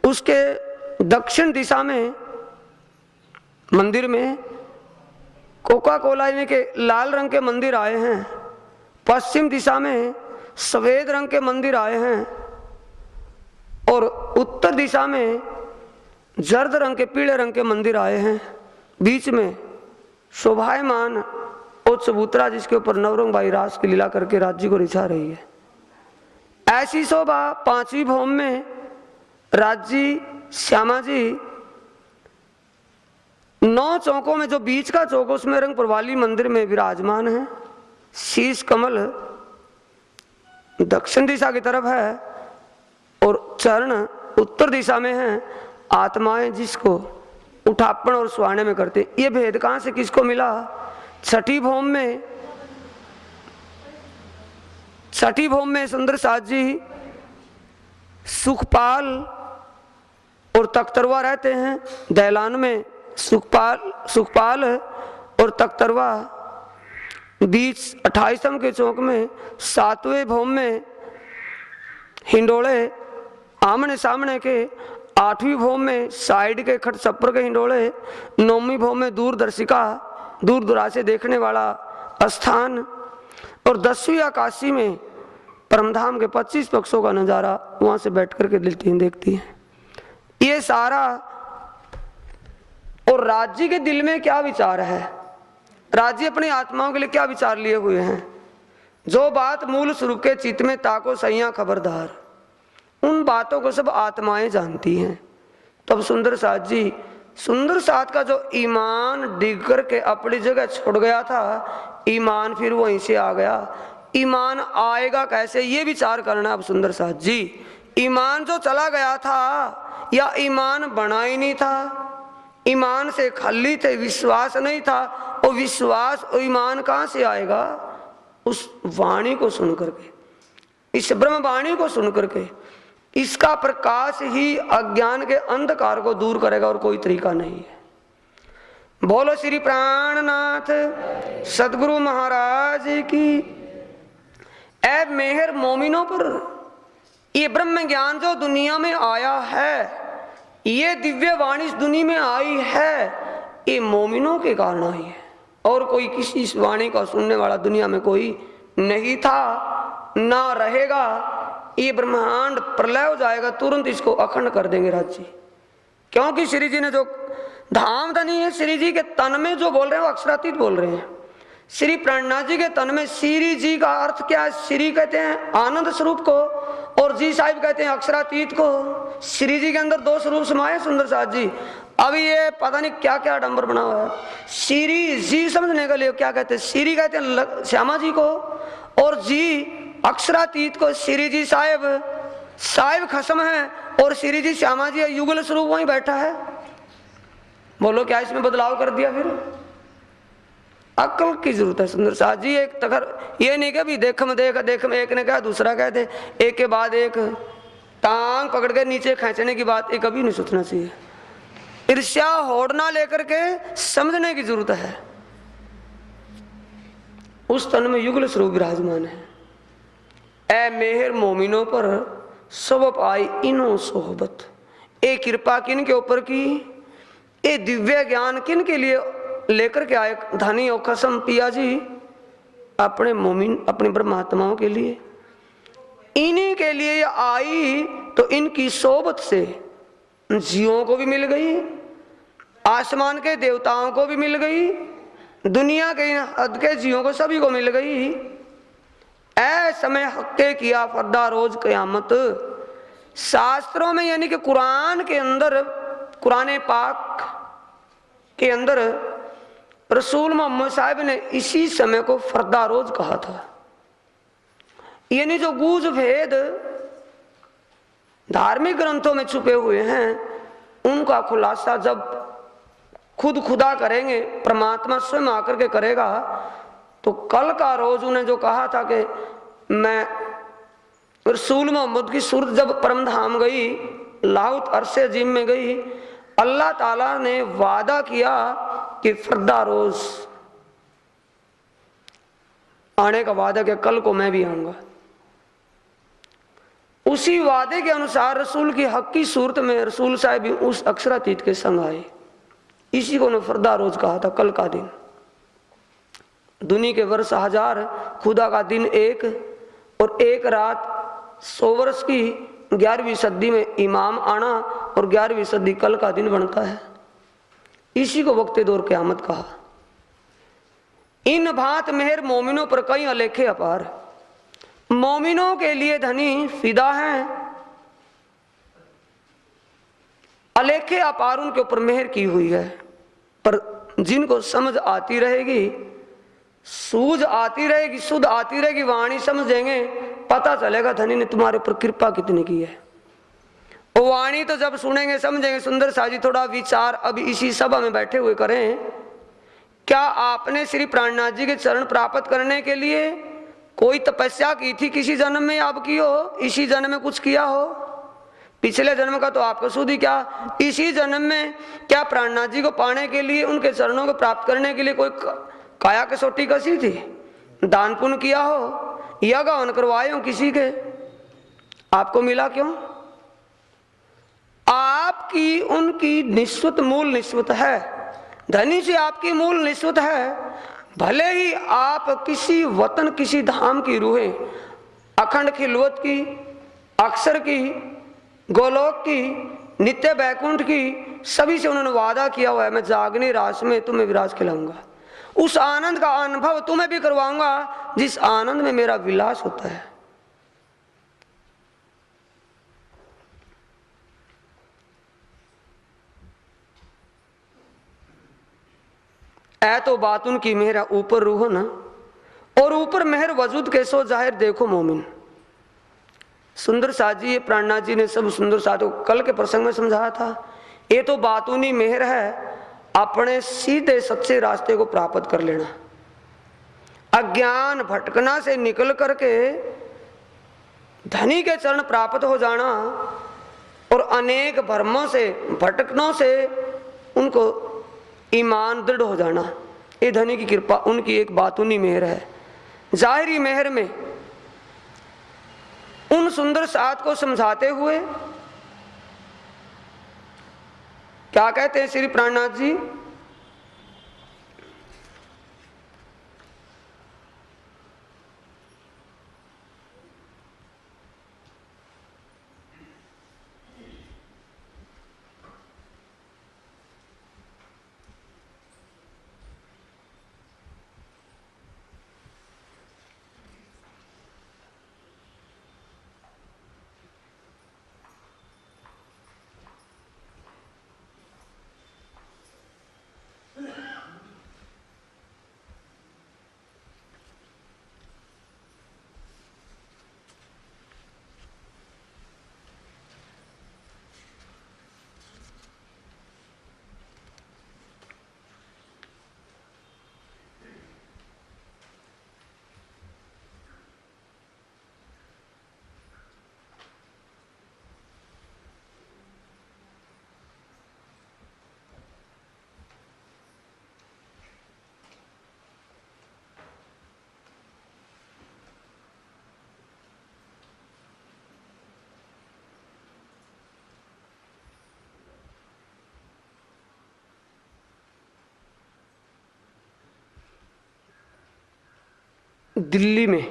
उसके दक्षिण दिशा में मंदिर में कोका कोला के लाल रंग के मंदिर आए हैं। पश्चिम दिशा में सफेद रंग के मंदिर आए हैं, और उत्तर दिशा में जर्द रंग के पीले रंग के मंदिर आए हैं। बीच में शोभायमान और चबूतरा, जिसके ऊपर नवरंग भाई रास की लीला करके राज्य को रिझा रही है। ऐसी शोभा 5वीं भौम में राज्य श्यामा जी 9 चौकों में जो बीच का चौक उसमें रंग प्रवाली मंदिर में विराजमान है। शीश कमल दक्षिण दिशा की तरफ है और चरण उत्तर दिशा में है। आत्माएं जिसको उठापन और सुहाने में करते, ये भेद कहां से किसको मिला? छठी भौम में सुंदर साथ जी सुखपाल और तख्तरवा रहते हैं। दैलान में सुखपाल और तख्तरवा, बीच 28 के चौक में 7वें भौम में हिंडोले आमने सामने के। 8वीं भौम में साइड के खट छप्पर के हिंडोले। 9वीं भौम में दूरदर्शिका, दूर दराज से देखने वाला स्थान। और 10वीं आकाशी में परमधाम के 25 पक्षों का नजारा, वहां से बैठ करके दिल देखती है। ये सारा। और राज्य के दिल में क्या विचार है, राज्य अपनी आत्माओं के लिए क्या विचार लिए हुए हैं? जो बात मूल स्वरूप के चित्त में ताको सैया खबरदार, उन बातों को सब आत्माएं जानती हैं। तब सुंदर साथ जी, सुंदर साथ का जो ईमान डिग करके अपनी जगह छोड़ गया था, ईमान फिर वहीं से आ गया। ईमान आएगा कैसे, ये विचार करना अब सुंदर साथ जी। ईमान जो चला गया था या ईमान बना ही नहीं था, ईमान से खाली थे, विश्वास नहीं था। और विश्वास और ईमान कहां से आएगा? उस वाणी को सुन करके, इस ब्रह्म वाणी को सुन करके। इसका प्रकाश ही अज्ञान के अंधकार को दूर करेगा, और कोई तरीका नहीं है। बोलो श्री प्राणनाथ सदगुरु महाराज की। ऐ मेहर मोमिनों पर, ये ब्रह्म ज्ञान जो दुनिया में आया है, ये दिव्य वाणी इस दुनिया में आई है, ये मोमिनों के कारण आई है। और कोई किसी इस वाणी का सुनने वाला दुनिया में कोई नहीं था, ना रहेगा। ये ब्रह्मांड प्रलय हो जाएगा, तुरंत इसको अखंड कर देंगे राज्य। क्योंकि श्री जी ने जो धाम धनी है, श्री जी के तन में जो बोल रहे हैं वो अक्षरातीत बोल रहे हैं। श्री प्राणनाथ जी के तन में श्री जी का अर्थ क्या है? श्री कहते हैं आनंद स्वरूप को, और जी साहिब कहते हैं अक्षरातीत को। श्री जी के अंदर दो स्वरूप समाये सुंदर साथ जी। अभी ये पता नहीं क्या क्या डंबर बना हुआ है। श्री जी समझने के लिए क्या कहते हैं? श्री कहते हैं श्यामा जी को, और जी अक्षरातीत को श्री जी साहिब। साहिब खसम है और श्री जी श्यामा जी युगल स्वरूप वहीं बैठा है। बोलो क्या इसमें बदलाव कर दिया? फिर अक्ल की जरूरत है सुंदर साथ जी। एक तकर ये नहीं कि भी देख में एक ने कहा दूसरा कह दे, एक के बाद एक टांग पकड़ के नीचे खींचने की बात ये कभी नहीं सोचना चाहिए। ईर्ष्या होड़ना लेकर के समझने की जरूरत है। उस तन में युगल स्वरूप विराजमान है। ऐ मेहर मोमिनों पर सब पाई इनो सोहबत, ए कृपा किन के ऊपर की, ए दिव्य ज्ञान किन के लिए लेकर के आए? धनी और कसम पिया जी अपने मोमिन अपने ब्रह्मात्माओं के लिए, इन्हीं के लिए आई। तो इनकी सोबत से जीवों को भी मिल गई, आसमान के देवताओं को भी मिल गई, दुनिया के हद के जीवों को सभी को मिल गई। ऐ समय हक्के किया फरदा रोज कयामत। शास्त्रों में यानी कि कुरान के अंदर, कुरान पाक के अंदर रसूल मोहम्मद साहब ने इसी समय को फरदा रोज कहा था। यानी जो गूढ़ भेद धार्मिक ग्रंथों में छुपे हुए हैं, उनका खुलासा जब खुद खुदा करेंगे, परमात्मा स्वयं आकर के करेगा, तो कल का रोज उन्हें जो कहा था कि मैं रसूल मोहम्मद की सूरत जब परम धाम गई, लाहुत अरसे जिम में गई, अल्लाह ताला ने वादा किया कि फरदा रोज आने का वादा किया, कल को मैं भी आऊंगा। उसी वादे के अनुसार रसूल की हक की सूरत में रसूल साहब भी उस अक्षरातीत के संग आए। इसी को ने फरदा रोज कहा था, कल का दिन। दुनिया के वर्ष 1000, खुदा का दिन एक, और एक रात 100 वर्ष की 11वीं सदी में इमाम आना, और 11वीं सदी कल का दिन बनता है। इसी को वक्ते दौर क़यामत कहा। इन भांत मेहर मोमिनों पर कई अलेखे अपार, मोमिनों के लिए धनी फिदा है, अलेखे अपार उनके ऊपर मेहर की हुई है। पर जिनको समझ आती रहेगी, सूझ आती रहेगी, सुध आती रहेगी, वाणी समझेंगे, पता चलेगा धनी ने तुम्हारे ऊपर कृपा कितनी की है। वो वाणी तो जब सुनेंगे समझेंगे। सुंदर साजी थोड़ा विचार अब इसी सभा में बैठे हुए करें। क्या आपने श्री प्राणनाथ जी के चरण प्राप्त करने के लिए कोई तपस्या की थी किसी जन्म में? आप की हो, इसी जन्म में कुछ किया हो? पिछले जन्म का तो आपको सुध ही क्या, इसी जन्म में क्या प्राणनाथ जी को पाने के लिए, उनके चरणों को प्राप्त करने के लिए कोई काया कसौटी कसी थी? दान पुण्य किया हो, यज्ञ हवन करवाए हो किसी के? आपको मिला क्यों? आपकी उनकी निस्वत मूल निस्वत है, धनी से आपकी मूल निस्वत है। भले ही आप किसी वतन किसी धाम की रूहें, अखंड खिलवत की, अक्षर की, गोलोक की, नित्य बैकुंठ की, सभी से उन्होंने वादा किया हुआ है मैं जागने रास में तुम्हें विराज खिलाऊंगा, उस आनंद का अनुभव तुम्हें भी करवाऊंगा जिस आनंद में मेरा विलास होता है। ऐ तो बात उनकी मेहरा ऊपर रूह ना, और ऊपर मेहर वजूद कैसो जाहिर देखो मोमिन। सुंदर साथ जी, ये प्राणनाथ जी ने सब सुंदर साथ को कल के प्रसंग में समझाया था। ये तो बात उन्हीं मेहर है, अपने सीधे सच्चे रास्ते को प्राप्त कर लेना, अज्ञान भटकना से निकल करके धनी के चरण प्राप्त हो जाना, और अनेक भ्रमों से भटकनों से उनको ईमान दृढ़ हो जाना। ये धनी की कृपा, उनकी एक बात उन्हीं मेहर है। जाहिरी मेहर में उन सुंदर साथ को समझाते हुए क्या कहते हैं श्री प्राणनाथ जी? दिल्ली में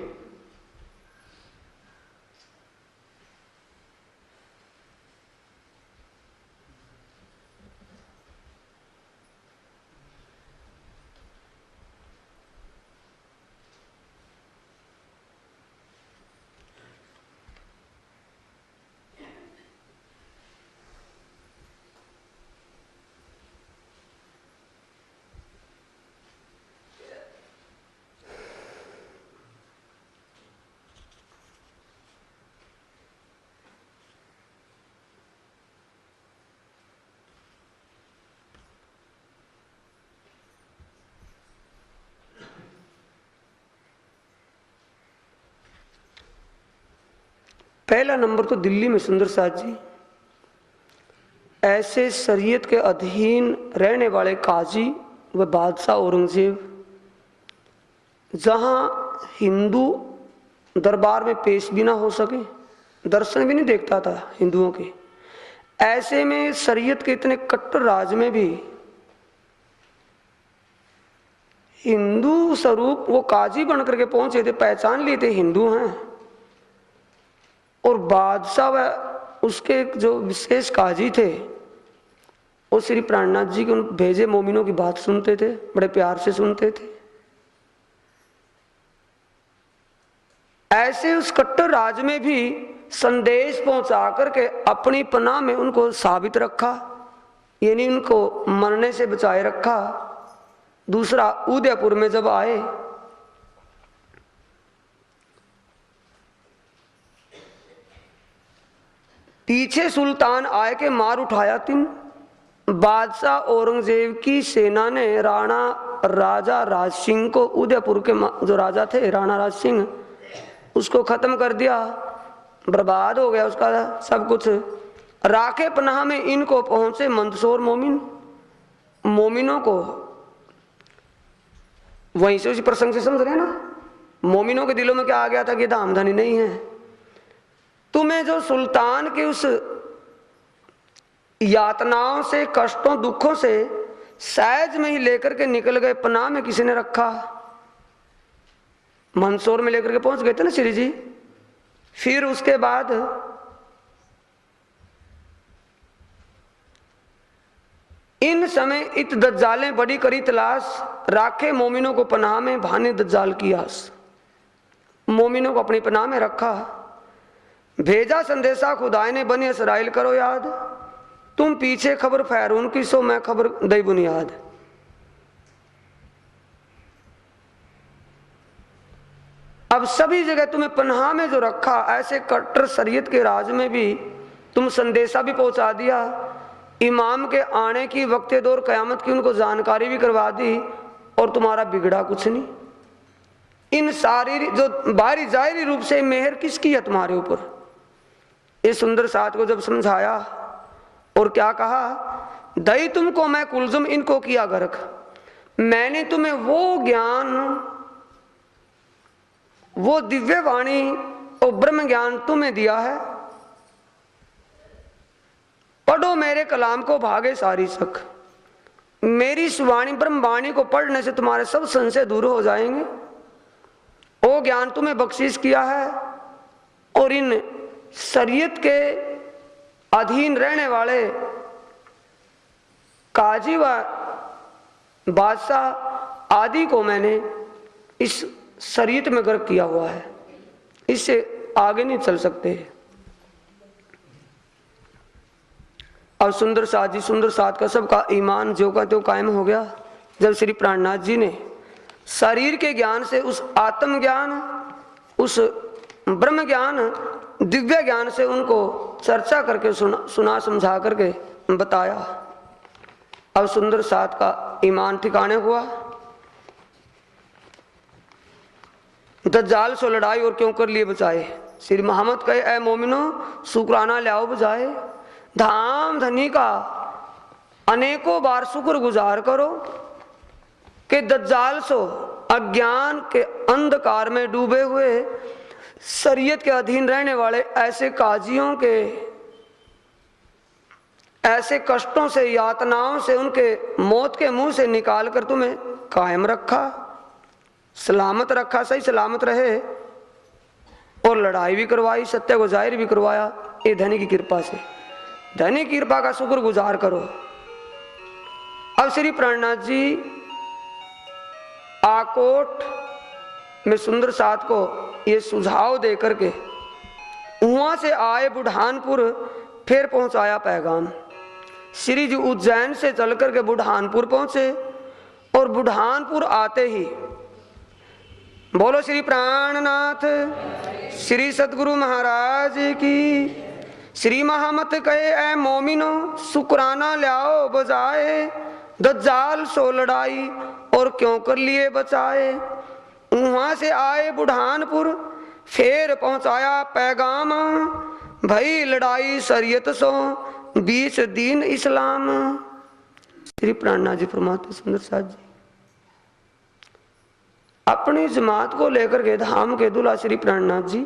पहला नंबर तो दिल्ली में सुंदर साथ जी ऐसे शरीयत के अधीन रहने वाले काजी व बादशाह औरंगजेब, जहां हिंदू दरबार में पेश भी ना हो सके, दर्शन भी नहीं देखता था हिंदुओं के, ऐसे में शरीयत के इतने कट्टर राज में भी हिंदू स्वरूप वो काजी बनकर के पहुंचे थे, पहचान लिए थे हिंदू हैं। और बादशाह व उसके जो विशेष काजी थे वो श्री प्राणनाथ जी के उन भेजे मोमिनों की बात सुनते थे, बड़े प्यार से सुनते थे। ऐसे उस कट्टर राज में भी संदेश पहुंचा करके अपनी पनाह में उनको साबित रखा, यानी उनको मरने से बचाए रखा। दूसरा, उदयपुर में जब आए पीछे सुल्तान आए के मार उठाया तीन। बादशाह औरंगजेब की सेना ने राणा राजा राज सिंह को, उदयपुर के जो राजा थे राणा राज सिंह, उसको खत्म कर दिया, बर्बाद हो गया उसका सब कुछ। राखे पनाह में इनको पहुंचे मंदसौर मोमिन, मोमिनों को वहीं से उसी प्रसंग से समझ रहे हैं ना, मोमिनों के दिलों में क्या आ गया था कि धामधनी नहीं है, तुम्हें जो सुल्तान के उस यातनाओं से, कष्टों, दुखों से सहज में ही लेकर के निकल गए, पनाह में किसी ने रखा, मंदसौर में लेकर के पहुंच गए थे ना श्री जी। फिर उसके बाद इन समय इत दज्जालें बड़ी करी तलाश, राखे मोमिनों को पनाह में भाने दज्जाल की आस। मोमिनों को अपनी पनाह में रखा, भेजा संदेशा खुदाई ने बनी इसराइल करो याद, तुम पीछे खबर फैरून की सो मैं खबर दई बुनियाद। अब सभी जगह तुम्हें पनाह में जो रखा, ऐसे कट्टर शरीयत के राज में भी तुम संदेशा भी पहुंचा दिया, इमाम के आने की वक्ते दौर कयामत की उनको जानकारी भी करवा दी, और तुम्हारा बिगड़ा कुछ नहीं। इन सारी जो बाहरी जाहिरी रूप से मेहर किसकी है तुम्हारे ऊपर, ये सुंदर साथ को जब समझाया और क्या कहा, दई तुमको मैं कुलजुम इनको किया गर्क, मैंने तुम्हें वो ज्ञान, वो दिव्य वाणी तो ब्रह्म ज्ञान तुम्हें दिया है, पढ़ो मेरे कलाम को भागे सारी शक। मेरी सुवाणी ब्रह्म वाणी को पढ़ने से तुम्हारे सब संशय दूर हो जाएंगे। वो ज्ञान तुम्हें बख्शिश किया है और इन शरीयत के अधीन रहने वाले काजी व बादशाह आदि को मैंने इस शरीयत में गर्क किया हुआ है, इससे आगे नहीं चल सकते। अब सुंदर साथ जी, सुंदर साथ का सबका ईमान जो का त्यों कायम हो गया जब श्री प्राणनाथ जी ने शरीर के ज्ञान से उस आत्म ज्ञान, उस ब्रह्म ज्ञान, दिव्य ज्ञान से उनको चर्चा करके सुना समझा करके बताया। अब सुंदर साथ का ईमान ठिकाने हुआ। दज्जाल सो लड़ाई और क्यों कर लिए बचाए। श्री मोहम्मद कहे ऐ मोमिनो शुक्राना ले आओ बजाए। धाम धनी का अनेकों बार शुक्र गुजार करो कि दज्जाल सो अज्ञान के अंधकार में डूबे हुए शरीयत के अधीन रहने वाले ऐसे काजियों के ऐसे कष्टों से, यातनाओं से, उनके मौत के मुंह से निकाल कर तुम्हें कायम रखा, सलामत रखा, सही सलामत रहे और लड़ाई भी करवाई, सत्य को जाहिर भी करवाया। ये धनी की कृपा से, धनी की कृपा का शुक्र गुजार करो। अब श्री प्राणनाथ जी आकोट में सुंदर साथ को ये सुझाव दे करके वहां से आए बुढ़ानपुर, फिर पहुंचाया पैगाम। श्री जी उज्जैन से चल करके बुढ़ानपुर पहुंचे और बुढ़ानपुर आते ही बोलो श्री प्राणनाथ श्री सतगुरु महाराज की। श्री मोहम्मद कहे ऐ मोमिनो शुक्राना लाओ बजाए। दज्जाल सो लड़ाई और क्यों कर लिए बचाए। वहां से आए बुढ़ानपुर, फिर पहुंचाया पैगाम। भई लड़ाई शरीयत सो 20 दिन इस्लाम। श्री प्राणनाथ जी फरमाते सुंदर साथ जी अपनी जमात को लेकर के धाम के दूल्हा श्री प्राणनाथ जी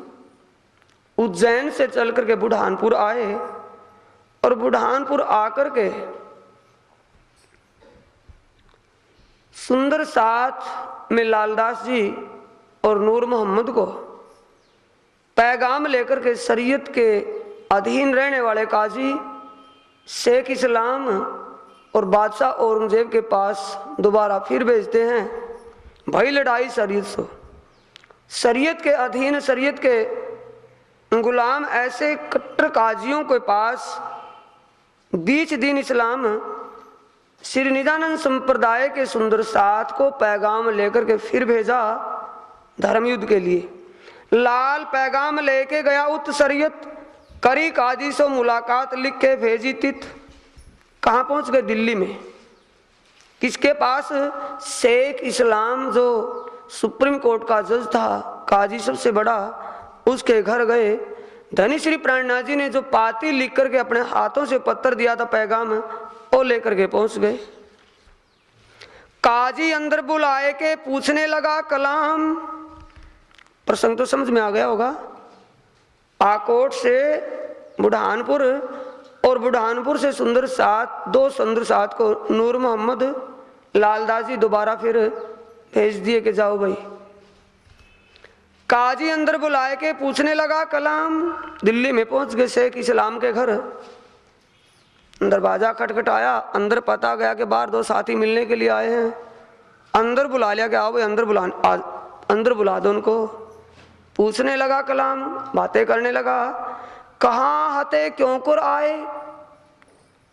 उज्जैन से चल करके बुढ़ानपुर आए और बुढ़ानपुर आकर के सुंदर साथ में लालदास जी और नूर मोहम्मद को पैगाम लेकर के शरीयत के अधीन रहने वाले काजी शेख इस्लाम और बादशाह औरंगजेब के पास दोबारा फिर भेजते हैं। भाई लड़ाई शरीयत सो, शरीयत के अधीन, शरीयत के गुलाम ऐसे कट्टर काजियों के पास 20 दिन इस्लाम श्री निजानंद संप्रदाय के सुंदर साथ को पैगाम लेकर के फिर भेजा धर्म युद्ध के लिए। लाल पैगाम लेके गया उत शरीयत, करी काजी से मुलाकात लिख के भेजी तिथ। कहाँ पहुंच गए? दिल्ली में। किसके पास? शेख इस्लाम जो सुप्रीम कोर्ट का जज था, काजी सबसे बड़ा, उसके घर गए। धनी श्री प्राणनाथ जी ने जो पाती लिख करके अपने हाथों से पत्थर दिया था पैगाम, वो लेकर के पहुंच गए। काजी अंदर बुलाए के पूछने लगा कलाम। प्रसंग तो समझ में आ गया होगा। आकोट से बुढ़ानपुर और बुढ़ानपुर से सुंदर साथ, दो सुंदर साथ को नूर मोहम्मद, लालदास जी दोबारा फिर भेज दिए कि जाओ भाई। काजी अंदर बुलाए के पूछने लगा कलाम। दिल्ली में पहुंच गए शेख इस्लाम के घर। दरवाजा खटखटाया, अंदर पता गया कि बाहर दो साथी मिलने के लिए आए हैं। अंदर बुला लिया कि आओ भाई अंदर बुला दो उनको। पूछने लगा कलाम, बातें करने लगा। कहाँ हते क्यों कर आए?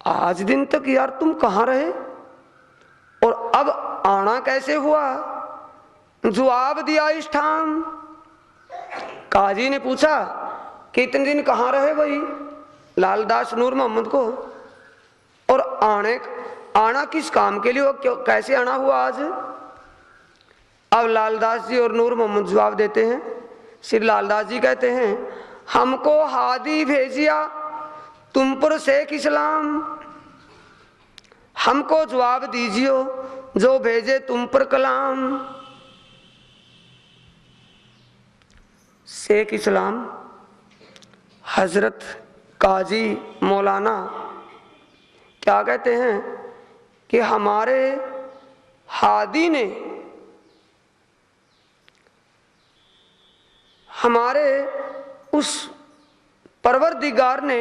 आज दिन तक यार तुम कहाँ रहे और अब आना कैसे हुआ? जवाब दिया इस ठाम। काजी ने पूछा कि इतने दिन कहाँ रहे भाई लालदास नूर मोहम्मद को, और आना किस काम के लिए हो, क्यों कैसे आना हुआ आज? अब लालदास जी और नूर मोहम्मद जवाब देते हैं। श्री लालदास जी कहते हैं हमको हादी भेजिया तुम पर शेख इस्लाम, हमको जवाब दीजियो जो भेजे तुम पर कलाम। शेख इस्लाम हजरत काजी मौलाना क्या कहते हैं कि हमारे हादी ने, हमारे उस परवरदिगार ने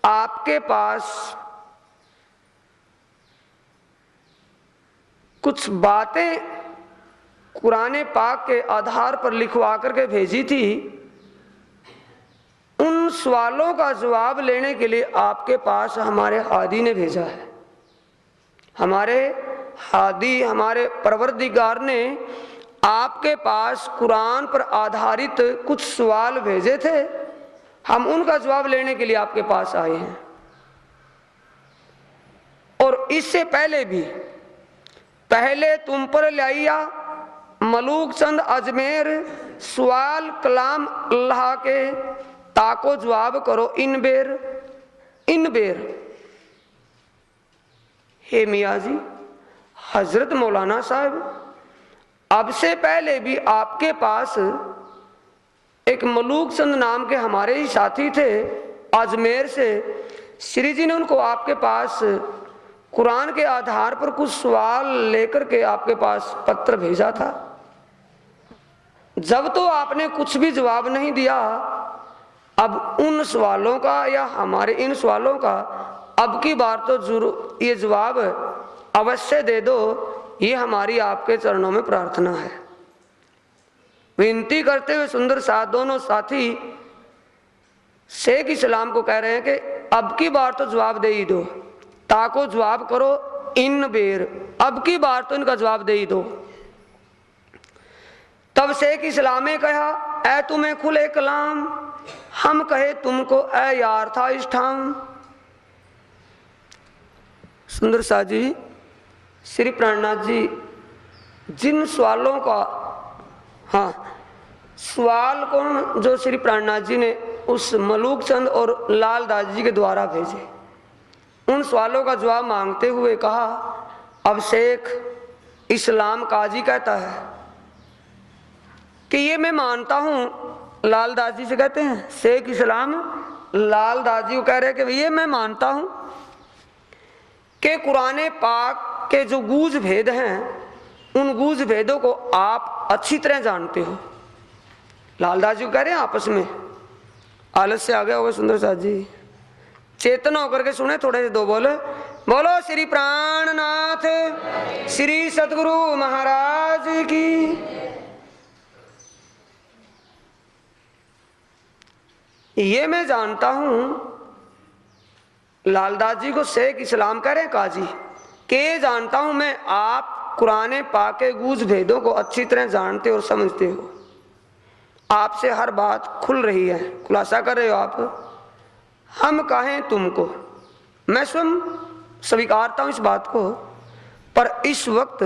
आपके पास कुछ बातें कुरान पाक के आधार पर लिखवा करके भेजी थी। उन सवालों का जवाब लेने के लिए आपके पास हमारे हादी ने भेजा है। हमारे हादी, हमारे परवरदिगार ने आपके पास कुरान पर आधारित कुछ सवाल भेजे थे, हम उनका जवाब लेने के लिए आपके पास आए हैं। और इससे पहले भी, पहले तुम पर लाइया मलूक चंद अजमेर, सवाल कलाम अल्लाह के ताको जवाब करो इन बेर, इन बेर। हे मियाँ जी, हजरत मौलाना साहब, अब से पहले भी आपके पास एक मलूक चंद नाम के हमारे ही साथी थे अजमेर से, श्री जी ने उनको आपके पास कुरान के आधार पर कुछ सवाल लेकर के आपके पास पत्र भेजा था। जब तो आपने कुछ भी जवाब नहीं दिया, अब उन सवालों का या हमारे इन सवालों का अब की बार तो जरूर ये जवाब अवश्य दे दो, ये हमारी आपके चरणों में प्रार्थना है। विनती करते हुए सुंदर साथ दोनों साथी शेख इस्लाम को कह रहे हैं कि अब की बार तो जवाब दे ही दो, ताको जवाब करो इन बेर, अब की बार तो इनका जवाब दे ही दो। तब शेख इस्लाम ने कहा, ऐ तुम्हें खुले कलाम, हम कहे तुमको ऐ यार था इस ठाम। सुंदर साथ जी, श्री प्राणनाथ जी जिन सवालों का, हाँ, सवाल कौन, जो श्री प्राणनाथ जी ने उस मलूक चंद और लाल दास जी के द्वारा भेजे, उन सवालों का जवाब मांगते हुए कहा, अब शेख इस्लाम काजी कहता है कि ये मैं मानता हूं, लाल दास जी से कहते हैं, शेख इस्लाम लाल दास जी को कह रहे हैं कि ये मैं मानता हूं कि कुरान पाक के जो गूढ़ भेद हैं, उन गूढ़ भेदों को आप अच्छी तरह जानते हो। लाल दास जी को कह रहे हैं आपस में, आलस से आ गया होगा सुंदर साथ जी, चेतन होकर के सुने थोड़े से दो बोले, बोलो श्री प्राणनाथ श्री सतगुरु महाराज की। ये मैं जानता हूं, लालदास जी को शेख इस्लाम कह रहे हैं काजी, के जानता हूं मैं आप कुरान पाक के गूढ़ भेदों को अच्छी तरह जानते और समझते हो, आपसे हर बात खुल रही है, खुलासा कर रहे हो आप। हम कहें तुमको, मैं स्वयं स्वीकारता हूं इस बात को, पर इस वक्त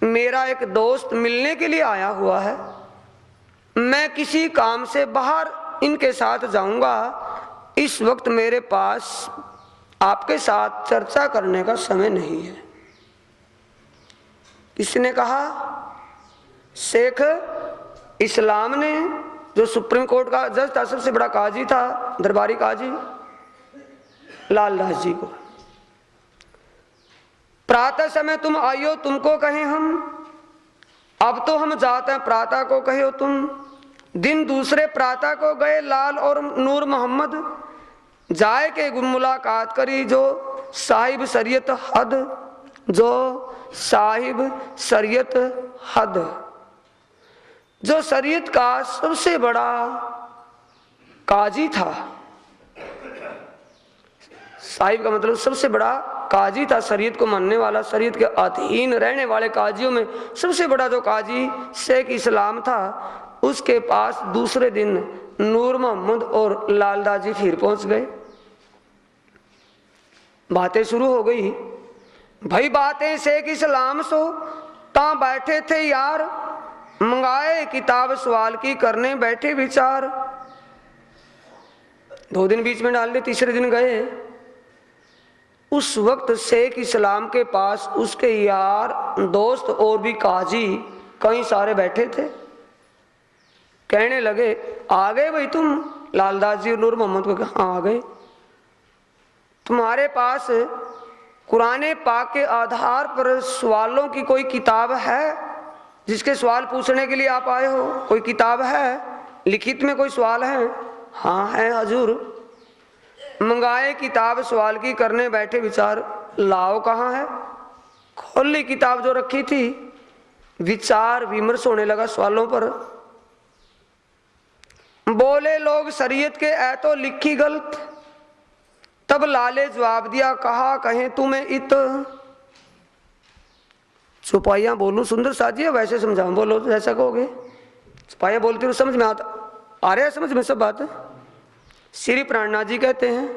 मेरा एक दोस्त मिलने के लिए आया हुआ है, मैं किसी काम से बाहर इनके साथ जाऊंगा, इस वक्त मेरे पास आपके साथ चर्चा करने का समय नहीं है। किसने कहा? शेख इस्लाम ने, जो सुप्रीम कोर्ट का जज था, सबसे बड़ा काजी था, दरबारी काजी लाल दास जी को। प्रातः समय तुम आइयो, तुमको कहें हम, अब तो हम जाते हैं प्रातः को कहो तुम। दिन दूसरे प्रातः को गए लाल और नूर मोहम्मद, जाए के मुलाकात करी जो साहिब शरीयत हद, जो साहिब शरीयत हद, जो शरीयत का सबसे बड़ा काजी था। साहिब का मतलब सबसे बड़ा काजी था, शरीयत को मानने वाला, शरीयत के अधीन रहने वाले काजियों में सबसे बड़ा जो काजी शेख इस्लाम था, उसके पास दूसरे दिन नूर मोहम्मद और लालदास जी फिर पहुंच गए। बातें शुरू हो गई, भाई बातें शेख इस्लाम सो ता बैठे थे यार, मंगाए किताब सवाल की करने बैठे विचार। 2 दिन बीच में डाल दे, तीसरे दिन गए। उस वक्त शेख इस्लाम के पास उसके यार दोस्त और भी काजी कई सारे बैठे थे। कहने लगे आ गए भाई तुम? लालदास जी और नूर मोहम्मद को कहा हाँ आ गए। तुम्हारे पास कुरान पाक के आधार पर सवालों की कोई किताब है जिसके सवाल पूछने के लिए आप आए हो? कोई किताब है? लिखित में कोई सवाल है? हाँ है हजूर। मंगाए किताब, सवाल की करने बैठे विचार, लाओ कहाँ है? खोली किताब जो रखी थी, विचार विमर्श होने लगा सवालों पर। बोले लोग शरीयत के ऐ तो लिखी गलत। तब लाले जवाब दिया, कहा कहें तुम्हें इत। चौपाइयां बोलूं सुंदर साजी है वैसे समझाऊं? बोलो जैसा कहोगे। चौपाइयां बोलती हूँ समझ में आ रहा है, समझ में सब बात है। श्री प्राणनाथ जी कहते हैं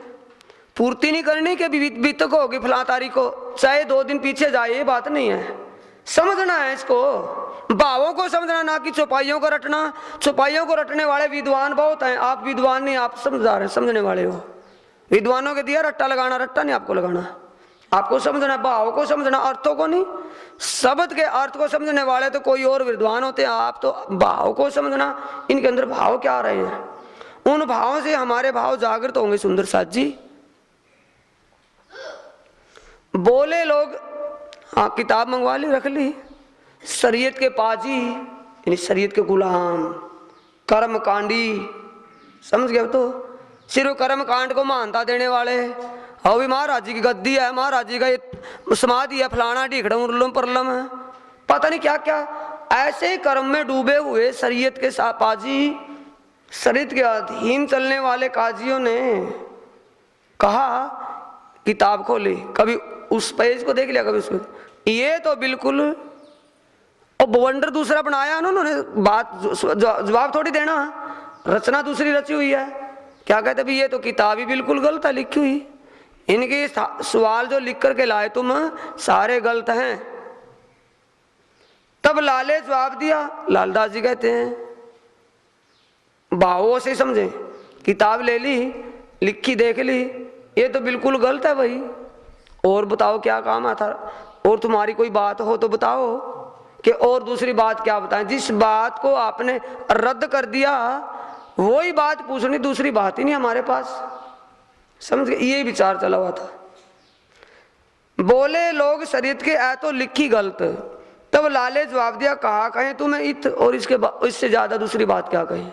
पूर्ति नहीं करनी के बीतक होगी फला तारीख को, चाहे 2 दिन पीछे जाए, ये बात नहीं है। समझना है इसको, भावों को समझना, ना कि चौपाइयों को रटना। चौपाइयों को रटने वाले विद्वान बहुत हैं, आप विद्वान नहीं, आप समझदार हैं, समझने वाले हो। विद्वानों के दिया रट्टा लगाना, रट्टा नहीं आपको लगाना। आपको समझना, भाव को समझना, अर्थों को नहीं। शब्द के अर्थ को समझने वाले तो कोई और विद्वान होते हैं, आप तो भाव को समझना, इनके अंदर भाव क्या आ रहे हैं, उन भावों से हमारे भाव जागृत होंगे। सुंदर साथ जी बोले लोग हाँ किताब मंगवा ली, रख ली। शरीयत के पाजी यानी शरीयत के गुलाम, कर्म कांडी, समझ गए? तो सिर्फ कर्म कांड को मानता देने वाले, हाँ भी महाराज जी की गद्दी है, महाराज जी का समाधि है, फलाना ढीकड़म उर्लम परलम है, पता नहीं क्या क्या। ऐसे कर्म में डूबे हुए शरीयत के पाजी, शरीयत के अधीन चलने वाले काजियों ने कहा, किताब खोली, कभी उस पेज को देख लिया, कभी उसको, ये तो बिल्कुल और बवंडर दूसरा बनाया ना उन्होंने। बात जवाब थोड़ी देना, रचना दूसरी रची हुई है। क्या कहते भी ये तो किताब ही बिल्कुल गलत है लिखी हुई, इनके सवाल जो लिख करके लाए तुम सारे गलत हैं। तब लाले जवाब दिया, लालदास जी कहते हैं भावों से समझे, किताब ले ली, लिखी देख ली, ये तो बिल्कुल गलत है भाई, और बताओ क्या काम आता, और तुम्हारी कोई बात हो तो बताओ कि और दूसरी बात क्या बताएं। जिस बात को आपने रद्द कर दिया वही बात पूछनी, दूसरी बात ही नहीं हमारे पास, समझ गए? ये विचार चला हुआ था। बोले लोग शरीयत के ऐ तो लिखी गलत। तब लाले जवाब दिया, कहा कहें तुम्हें इत, और इससे ज्यादा दूसरी बात क्या कहें,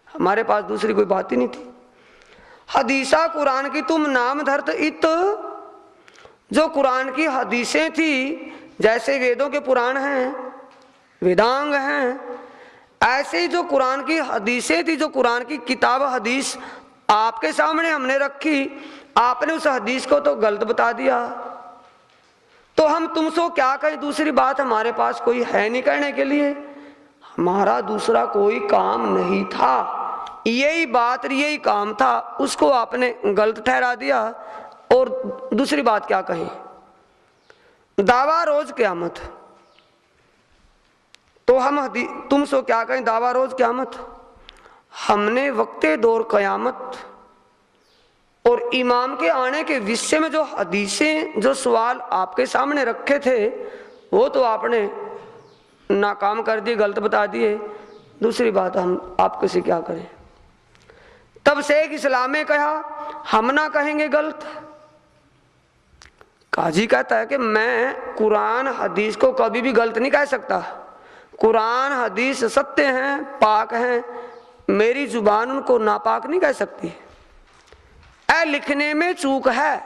हमारे पास दूसरी कोई बात ही नहीं थी। हदीसा कुरान की तुम नाम धरत इत, जो कुरान की हदीसें थी, जैसे वेदों के पुराण हैं, वेदांग हैं, ऐसे ही जो कुरान की हदीसें थी, जो कुरान की किताब हदीस आपके सामने हमने रखी, आपने उस हदीस को तो गलत बता दिया, तो हम तुमसे क्या कहें, दूसरी बात हमारे पास कोई है नहीं कहने के लिए, हमारा दूसरा कोई काम नहीं था, यही बात यही काम था, उसको आपने गलत ठहरा दिया, और दूसरी बात क्या कहें। दावा रोज क़यामत, तो हम तुमसे क्या कहें, दावा रोज क़यामत। हमने वक्ते दौर क़यामत और इमाम के आने के विषय में जो हदीसें, जो सवाल आपके सामने रखे थे, वो तो आपने नाकाम कर दिए, गलत बता दिए, दूसरी बात हम आपके से क्या करें। तब शेख इस्लाम ने कहा, हम ना कहेंगे गलत। काजी कहता है कि मैं कुरान हदीस को कभी भी गलत नहीं कह सकता, कुरान हदीस सत्य हैं, पाक हैं, मेरी जुबान उनको नापाक नहीं कह सकती। ऐ लिखने में चूक है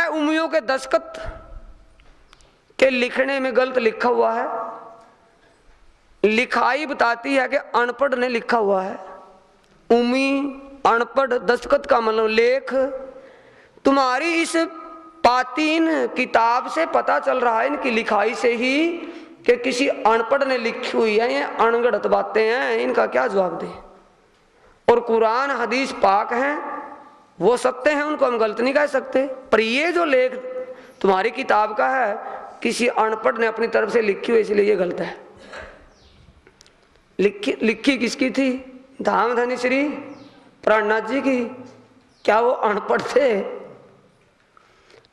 उम्मियों के दस्तखत के लिखने में गलत लिखा हुआ है, लिखाई बताती है कि अनपढ़ ने लिखा हुआ है। उम्मी अनपढ़, दस्तखत का मतलब लेख। तुम्हारी इस पातीन किताब से पता चल रहा है, इनकी लिखाई से ही, कि किसी अनपढ़ ने लिखी हुई है, ये अनगढ़ बातें हैं, इनका क्या जवाब दें। और कुरान हदीस पाक हैं, वो सत्य हैं, उनको हम गलत नहीं कह सकते, पर ये जो लेख तुम्हारी किताब का है, किसी अनपढ़ ने अपनी तरफ से लिखी हुई, इसलिए ये गलत है। लिखी किसकी थी? धाम धनी श्री प्राणनाथ जी की। क्या वो अनपढ़ थे?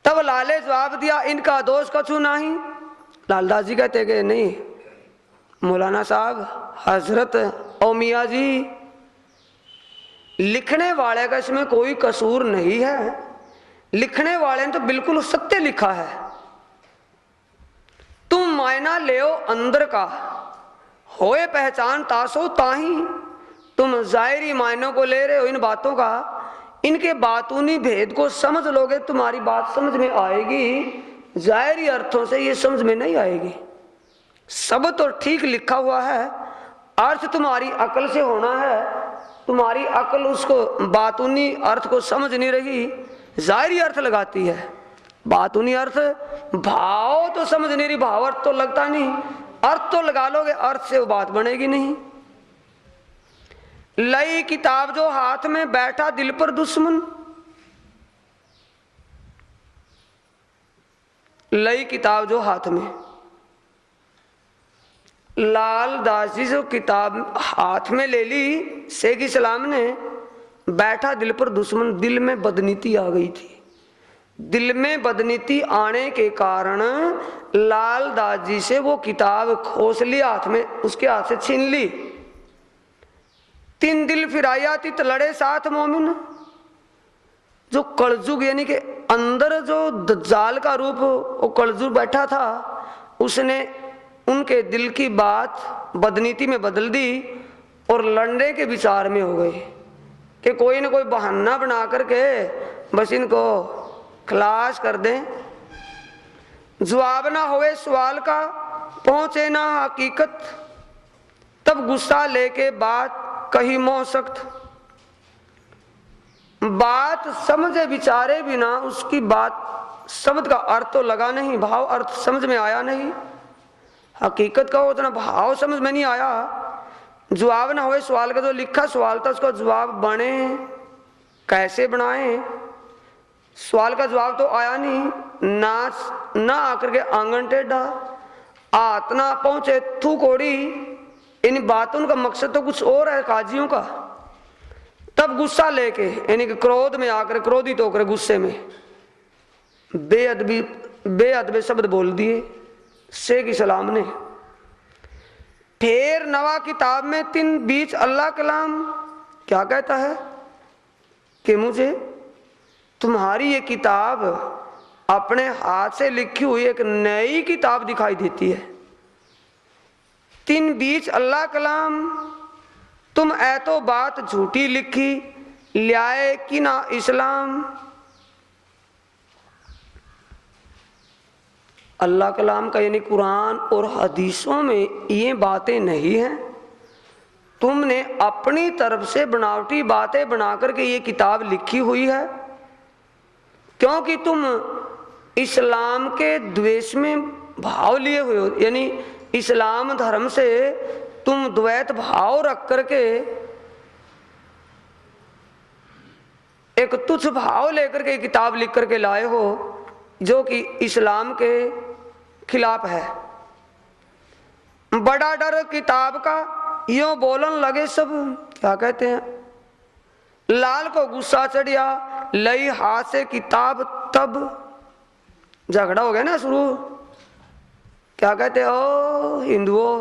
तब लाले जवाब दिया, इनका दोष कछु नहीं। लालदास जी कहते कि नहीं मौलाना साहब, हजरत और मियाँ जी लिखने वाले का इसमें कोई कसूर नहीं है, लिखने वाले ने तो बिल्कुल सत्य लिखा है। तुम मायना ले अंदर का, होए पहचान तासो ताही। तुम जाहिरी मायनों को ले रहे हो इन बातों का, इनके बातूनी भेद को समझ लोगे तुम्हारी बात समझ में आएगी, जाहिरी अर्थों से ये समझ में नहीं आएगी। सब तो ठीक लिखा हुआ है, अर्थ तुम्हारी अकल से होना है, तुम्हारी अकल उसको बातूनी अर्थ को समझ नहीं रही, जाहिरी अर्थ लगाती है। बातूनी अर्थ भाव तो समझ नहीं रही, भाव अर्थ तो लगता नहीं, अर्थ तो लगा लोगे, अर्थ से वो बात बनेगी नहीं। लई किताब जो हाथ में बैठा दिल पर दुश्मन, लई किताब जो हाथ में, लाल दास जी जो किताब हाथ में ले ली शेख इस्लाम ने, बैठा दिल पर दुश्मन, दिल में बदनीति आ गई थी। दिल में बदनीति आने के कारण लाल दास जी से वो किताब खोस ली, हाथ में उसके हाथ से छीन ली। तीन दिल फिराया तित लड़े साथ मोमिन, जो कलजुग यानी के अंदर जो दज्जाल का रूप वो कलजुग बैठा था, उसने उनके दिल की बात बदनीति में बदल दी और लड़ने के विचार में हो गए कि कोई ना कोई बहाना बना करके बस इनको खलास कर दें। जवाब ना होवे सवाल का, पहुंचे ना हकीकत, तब गुस्सा लेके बात कही मोह सख्त। बात समझे विचारे बिना उसकी बात शब्द का अर्थ तो लगा नहीं, भाव अर्थ समझ में आया नहीं, हकीकत का उतना भाव समझ में नहीं आया। जवाब ना होए सवाल का, जो लिखा सवाल था उसका जवाब बने कैसे बनाए, सवाल का जवाब तो आया नहीं। ना आकर के आंगन टेढ़ा, आत ना पहुंचे थू कोड़ी, इन बातों का मकसद तो कुछ और है काजियों का। तब गुस्सा लेके यानी कि क्रोध में आकर, क्रोधित होकर गुस्से में बेअदबी शब्द बोल दिए शेख इस्लाम ने। फिर नवा किताब में तीन बीच अल्लाह कलाम क्या कहता है कि मुझे तुम्हारी ये किताब अपने हाथ से लिखी हुई एक नई किताब दिखाई देती है। तीन बीच अल्लाह कलाम, तुम ऐ तो बात झूठी लिखी, ल्याए कि ना इस्लाम। अल्लाह कलाम का यानी कुरान और हदीसों में ये बातें नहीं हैं, तुमने अपनी तरफ से बनावटी बातें बना करके ये किताब लिखी हुई है, क्योंकि तुम इस्लाम के द्वेष में भाव लिए हुए हो, यानी इस्लाम धर्म से तुम द्वैत भाव रख करके एक तुच्छ भाव लेकर के किताब लिख करके लाए हो जो कि इस्लाम के खिलाफ है। बड़ा डर किताब का यूं बोलन लगे सब, क्या कहते हैं, लाल को गुस्सा चढ़िया, लई हाथ से किताब, तब झगड़ा हो गया ना शुरू। क्या कहते हो हिंदुओं,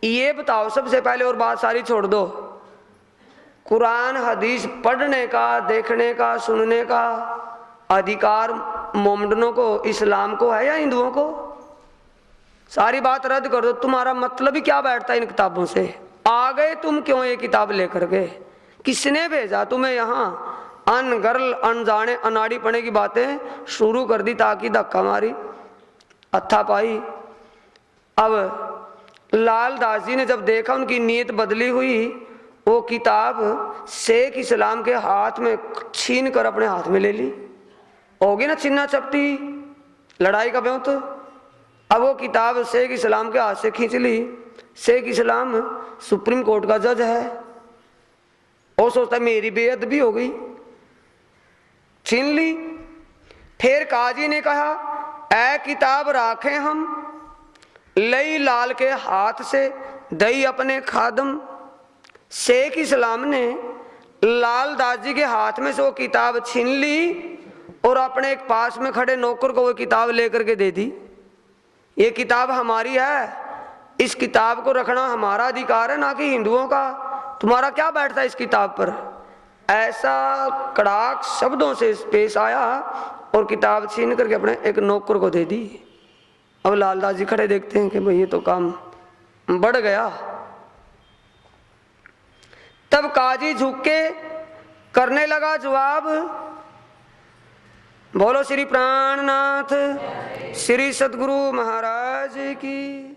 ये बताओ सबसे पहले, और बात सारी छोड़ दो, कुरान हदीस पढ़ने का, देखने का, सुनने का अधिकार मोमडनों को, इस्लाम को है या हिंदुओं को? सारी बात रद्द कर दो। तुम्हारा मतलब ही क्या बैठता है इन किताबों से? आ गए तुम क्यों ये किताब लेकर के? किसने भेजा तुम्हें यहाँ? अनगर्ल अनजाने अनाड़ी पने की बातें शुरू कर दी ताकि धक्का मारी हत्था पाई। अब लाल दास जी ने जब देखा उनकी नीयत बदली हुई, वो किताब शेख इस्लाम के हाथ में छीन कर अपने हाथ में ले ली। होगी ना छिन्ना चपटी, लड़ाई का ब्यों तो। अब वो किताब शेख इस्लाम के हाथ से खींच ली। शेख इस्लाम सुप्रीम कोर्ट का जज है, वो सोचता मेरी बेअदबी हो गई, छीन ली। फिर काजी ने कहा ऐ किताब राखें हम, लई लाल के हाथ से दई अपने खादम। शेख इस्लाम ने लाल दास जी के हाथ में से वो किताब छीन ली और अपने एक पास में खड़े नौकर को वो किताब लेकर के दे दी। ये किताब हमारी है, इस किताब को रखना हमारा अधिकार है, ना कि हिंदुओं का। तुम्हारा क्या बैठता है इस किताब पर? ऐसा कड़ाक शब्दों से पेश आया और किताब छीन करके अपने एक नौकर को दे दी। अब लालदास जी खड़े देखते हैं कि भाई ये तो काम बढ़ गया। तब काजी झुक के करने लगा जवाब, बोलो श्री प्राणनाथ श्री सद्गुरु महाराज की।